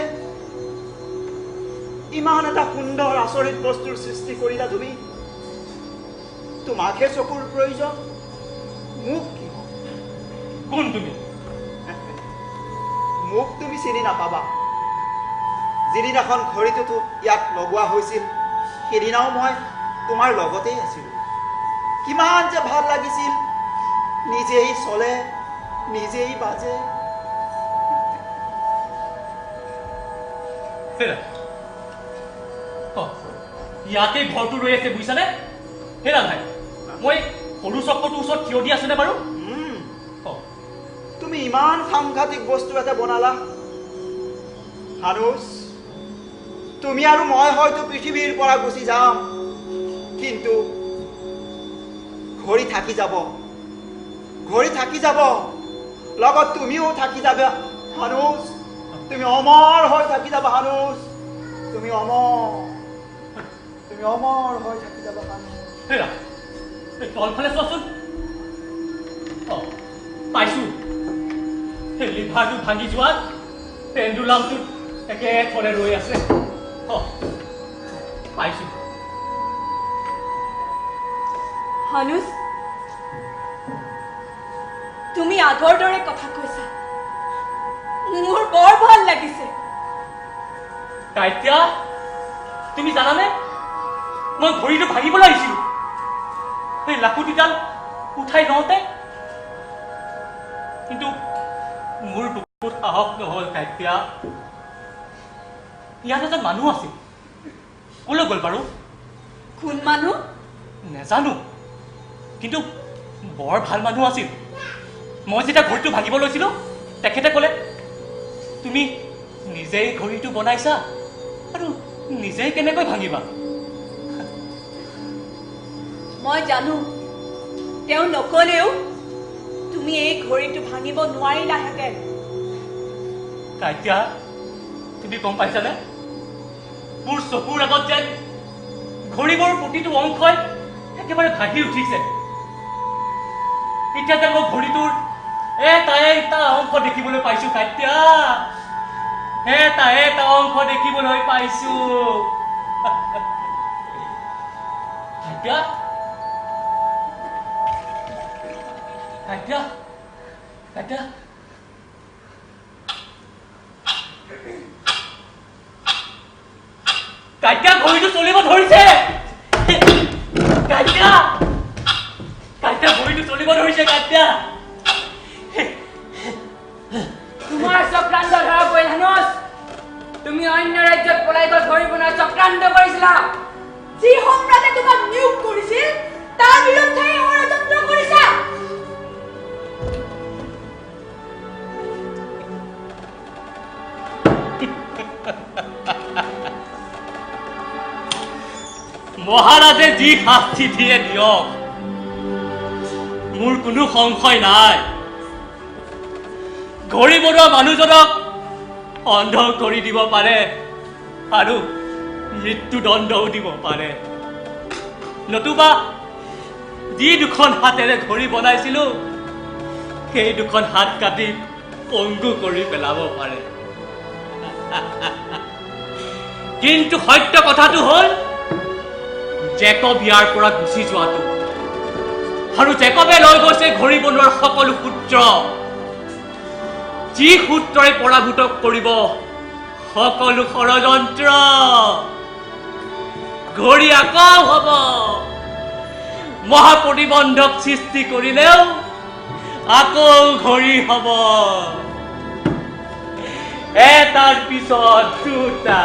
ইমান এটা সুন্দৰ আচৰিত বস্তুৰ সৃষ্টি কৰিলা তুমি। তোমাকহে চকুৰ প্ৰয়োজন, মোক কি? কোন তুমি? মোক তুমি চিনি নাপাবা। যিদিনাখন ঘড়ীটোতো ইয়াত লগোৱা হৈছিল সেইদিনাও মই তোমাৰ লগতেই আছিলোঁ। কিমান যে ভাল লাগিছিল, নিজেই চলে নিজেই বাজে। ইয়াতে ঘৰটো ৰৈ আছে বুজিছানে? হেৰা ভাই, মই সৰু চক্ৰটোৰ ওচৰত থিয় দি আছোনে বাৰু? তুমি ইমান সাংঘাতিক বস্তু এটা বনালা হানুচ। তুমি আৰু মই হয়তো পৃথিৱীৰ পৰা গুচি যাম, কিন্তু ঘড়ী থাকি যাব, ঘড়ী থাকি যাব, লগত তুমিও থাকি যাবা হানুচ। তুমি অমৰ হৈ থাকি যাবা হানুচ, তুমি অমৰ, তুমি অমৰ হৈ থাকি যাবা হানুচ। হেৰা, তলফালে চোৱাচোন। পাইছো, লিভাৰটো ভাঙি যোৱাত পেণ্ডুলামটোত একেথৰে ৰৈ আছে। পাইছো। হানুচ, তুমি আগৰ দৰে কথা কৈছা, মোৰ বৰ ভাল লাগিছে। কাইতিয়া, তুমি জানানে মই ঘড়ীটো ভাঙিবলৈ আহিছিলো। সেই লাখুটিডাল উঠাই লওঁতে কিন্তু মোৰ বুকুত সাহস নহল। কাইতিয়া, ইয়াত এজন মানুহ আছিল, কলৈ গ'ল বাৰু? কোন মানুহ? নেজানো, কিন্তু বৰ ভাল মানুহ আছিল। মই যেতিয়া ঘড়ীটো ভাঙিব লৈছিলো তেখেতে ক'লে, তুমি নিজেই ঘড়ীটো বনাইছা আৰু নিজেই কেনেকৈ ভাঙিবা? মই জানো, তেওঁ নকলেও তুমি এই ঘড়ীটো ভাঙিব নোৱাৰিলাহেঁতেন। কাইতিয়া, তুমি গম পাইছানে? মোৰ চকুৰ আগত যেন ঘড়ীবোৰ প্ৰতিটো অংশই একেবাৰে ভাহি উঠিছে। এতিয়া যেন মই ঘড়ীটোৰ এটা অংশ দেখিবলৈ পাইছো। কাইতিয়া, এটা অংশ দেখিবলৈ পাইছো। কাইতিয়া, কাইতিয়া, কাইতিয়া, কাইতিয়া, ঘড়ীটো চলিব ধৰিছে। কাইতিয়া, কাইতিয়া, ঘড়ীটো চলিব ধৰিছে। কাইতিয়া, তোমাৰ চক্ৰান্ত ধৰা পৰিল হানুচ। তুমি অন্য ৰাজ্যত পলাই গৈ ঘড়ী বনোৱাৰ চক্ৰান্ত কৰিছিলা। যি সম্ৰাটে তোমাক নিয়োগ কৰিছিল তাৰ বিৰুদ্ধে ষড়যন্ত্ৰ কৰিছা। মহাৰাজে যি শাস্তি দিয়ে দিয়ক, মোৰ কোনো সংশয় নাই। ঘড়ী বনোৱা মানুহজনক অন্ধ কৰি দিব পাৰে আৰু মৃত্যুদণ্ডও দিব পাৰে, নতুবা যি দুখন হাতেৰে ঘড়ী বনাইছিলো সেই দুখন হাত কাটি পংগু কৰি পেলাব পাৰে। কিন্তু সত্য কথাটো হ'ল জেকব ইয়াৰ পৰা গুচি যোৱাটো, আৰু জেকবে লৈ গৈছে ঘড়ী বনোৱাৰ সকলো সূত্ৰ, যি সূত্ৰই পৰাভূত কৰিব সকলো ষড়যন্ত্ৰ। ঘড়ী আকৌ হব, মহাপ্ৰতিবন্ধক সৃষ্টি কৰিলেও আকৌ ঘড়ী হব, এটাৰ পিছত দুটা,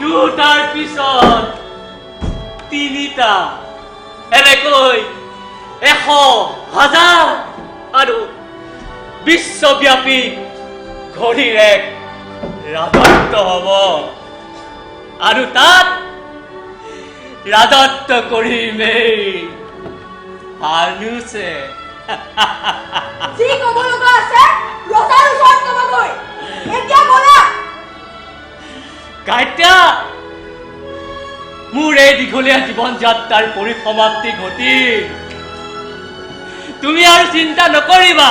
দুটাৰ পিছত তিনিটা, এনেকৈ 100,000 আৰু বিশ্বব্যাপী ঘড়ীৰ এক ৰাজত্ব হব, আৰু তাত ৰাজত্ব কৰিমেই হানুচে। যি ক'ব লগা আছে ৰজাৰ ওচৰত ক'বগৈ এতিয়া বলা কাইটা মোৰ এই দীঘলীয়া জীৱন যাত্ৰাৰ পৰিসমাপ্তি ঘটিল তুমি আৰু চিন্তা নকৰিবা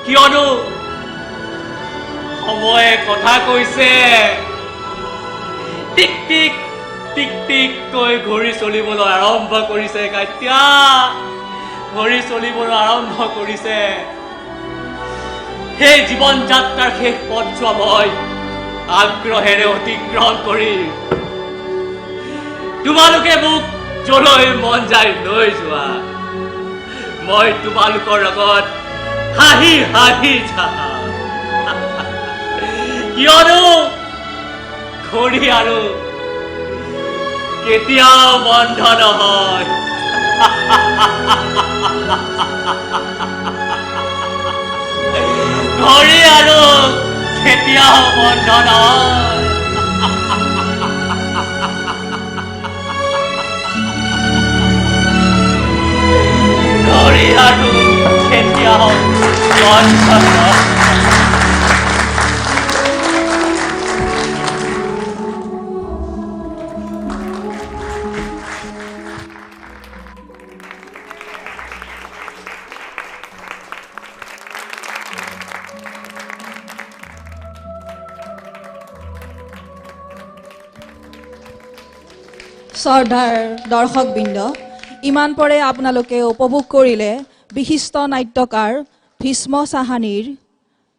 কিয়নো সময়ে কথা কৈছে টিক টিক টিক টিক কৈ ঘড়ী চলিবলৈ আৰম্ভ কৰিছে কাইটা ঘড়ী চলিবলৈ আৰম্ভ কৰিছে সেই জীৱন যাত্ৰাৰ শেষ পথছোৱা মই আগ্ৰহেৰে অতিক্ৰম কৰি তোমালোকে মোক যলৈ মন যায় লৈ যোৱা মই তোমালোকৰ লগত হাঁহি হাঁহি যাম কিয়নো ঘড়ী আৰু কেতিয়াও বন্ধ নহয় ঘড়ী আৰু কেতিয়াও বন্ধ নহয় ঘড়ী আৰু কেতিয়াও বন্ধ নহয় শ্ৰদ্ধাৰ দৰ্শকবৃন্দ ইমান পৰে আপোনালোকে উপভোগ কৰিলে বিশিষ্ট নাট্যকাৰ ভীষ্ম চাহানীৰ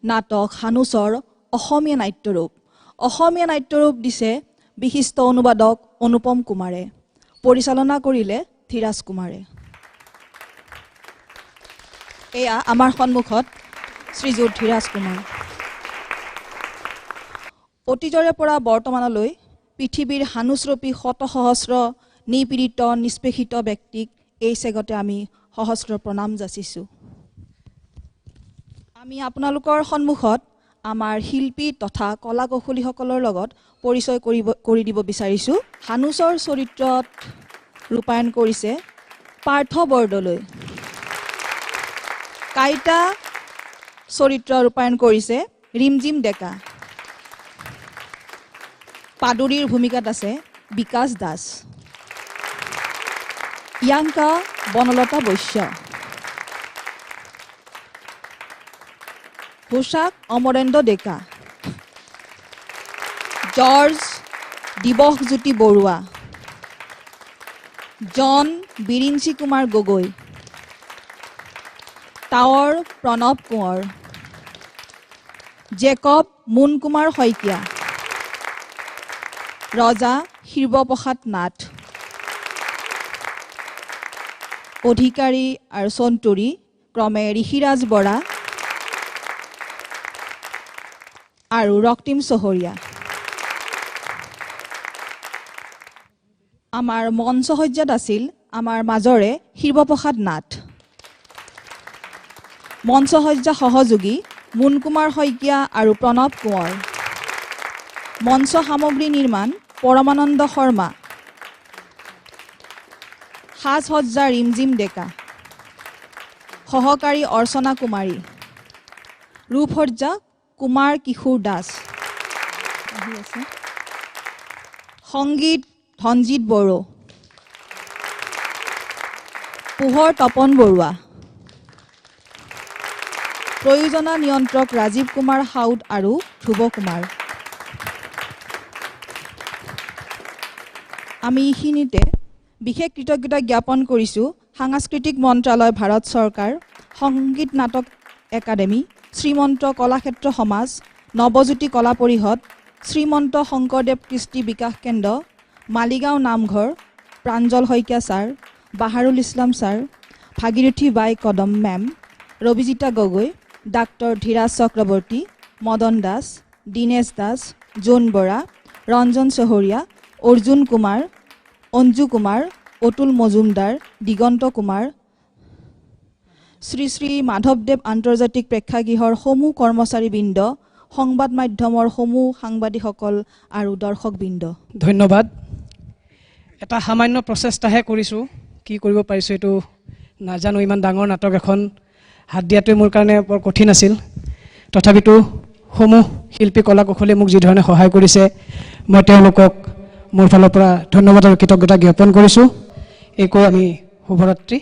নাটক হানুছৰ অসমীয়া নাট্যৰূপ অসমীয়া নাট্যৰূপ দিছে বিশিষ্ট অনুবাদক অনুপম কুমাৰে পৰিচালনা কৰিলে ধীৰাজ কুমাৰে এয়া আমাৰ সন্মুখত শ্ৰীযুত ধীৰাজ কুমাৰ অতীজৰে পৰা বৰ্তমানলৈ পৃথিৱীৰ হানুচৰূপী শত সহস্ৰ নিপীড়িত নিষ্পেষিত ব্যক্তিক এই চেগতে আমি সহস্ৰ প্ৰণাম যাচিছোঁ আমি আপোনালোকৰ সন্মুখত আমাৰ শিল্পী তথা কলা কৌশলীসকলৰ লগত পৰিচয় কৰি দিব বিচাৰিছোঁ হানুছৰ চৰিত্ৰত ৰূপায়ণ কৰিছে পাৰ্থ বৰদলৈ কাইটা চৰিত্ৰ ৰূপায়ণ কৰিছে ৰিমজিম ডেকা পাদুৰীৰ ভূমিকাত আছে বিকাশ দাস প্ৰিয়ংকা বনলতা বৈশ্য পোশাক অমৰেন্দ্ৰ ডেকা জৰ্জ দিৱসজ্যোতি বৰুৱা জন বিৰিঞ্চি কুমাৰ গগৈ টাৱৰ প্ৰণৱ কোঁৱৰ জেকব মুন কুমাৰ শইকীয়া ৰজা শিৱপ্ৰসাদ নাথ অধিকাৰী আৰু সন্তৰী ক্ৰমে ঋষিৰাজ বৰা আৰু ৰক্তিম চহৰীয়া আমাৰ মঞ্চসজ্জাত আছিল আমাৰ মাজৰে শিৱপ্ৰসাদ নাথ মঞ্চসজ্জা সহযোগী মুন কুমাৰ শইকীয়া আৰু প্ৰণৱ কোঁৱৰ মঞ্চ সামগ্ৰী নিৰ্মাণ পৰমানন্দ শৰ্মা সাজ সজ্জা ৰিমজিম ডেকা সহকাৰী অৰ্চনা কুমাৰী ৰূপসজ্জা কুমাৰ কিশোৰ দাস সংগীত ধনজিৎ বড়ো পোহৰ তপন বৰুৱা প্ৰয়োজনা নিয়ন্ত্ৰক ৰাজীৱ কুমাৰ সাউদ আৰু ধ্ৰুৱ কুমাৰ আমি এইখিনিতে বিশেষ কৃতজ্ঞতা জ্ঞাপন কৰিছোঁ সাংস্কৃতিক মন্ত্ৰালয় ভাৰত চৰকাৰ সংগীত নাটক একাডেমী শ্ৰীমন্ত কলাক্ষেত্ৰ সমাজ নৱজ্যোতি কলা পৰিষদ শ্ৰীমন্ত শংকৰদেৱ কৃষ্টি বিকাশ কেন্দ্ৰ মালিগাঁও নামঘৰ প্ৰাঞ্জল শইকীয়া ছাৰ বাহাৰুল ইছলাম ছাৰ ভাগীৰথী বাই কদম মেম ৰবিজিতা গগৈ ডাক্তৰ ধীৰাজ চক্ৰৱৰ্তী মদন দাস দীনেশ দাস জোন বৰা ৰঞ্জন চহৰীয়া অৰ্জুন কুমাৰ অঞ্জু কুমাৰ অতুল মজুমদাৰ দিগন্ত কুমাৰ শ্ৰী শ্ৰী মাধৱদেৱ আন্তৰ্জাতিক প্ৰেক্ষাগৃহৰ সমূহ কৰ্মচাৰীবৃন্দ সংবাদ মাধ্যমৰ সমূহ সাংবাদিকসকল আৰু দৰ্শকবৃন্দ ধন্যবাদ এটা সামান্য প্ৰচেষ্টাহে কৰিছোঁ কি কৰিব পাৰিছোঁ এইটো নাজানো ইমান ডাঙৰ নাটক এখন হাত দিয়াটোৱে মোৰ কাৰণে বৰ কঠিন আছিল তথাপিতো সমূহ শিল্পী কলা কুশলীয়ে মোক যি ধৰণে সহায় কৰিছে মই তেওঁলোকক মোৰ ফালৰ পৰা ধন্যবাদ আৰু কৃতজ্ঞতা জ্ঞাপন কৰিছোঁ এই কৈ আমি শুভৰাত্ৰি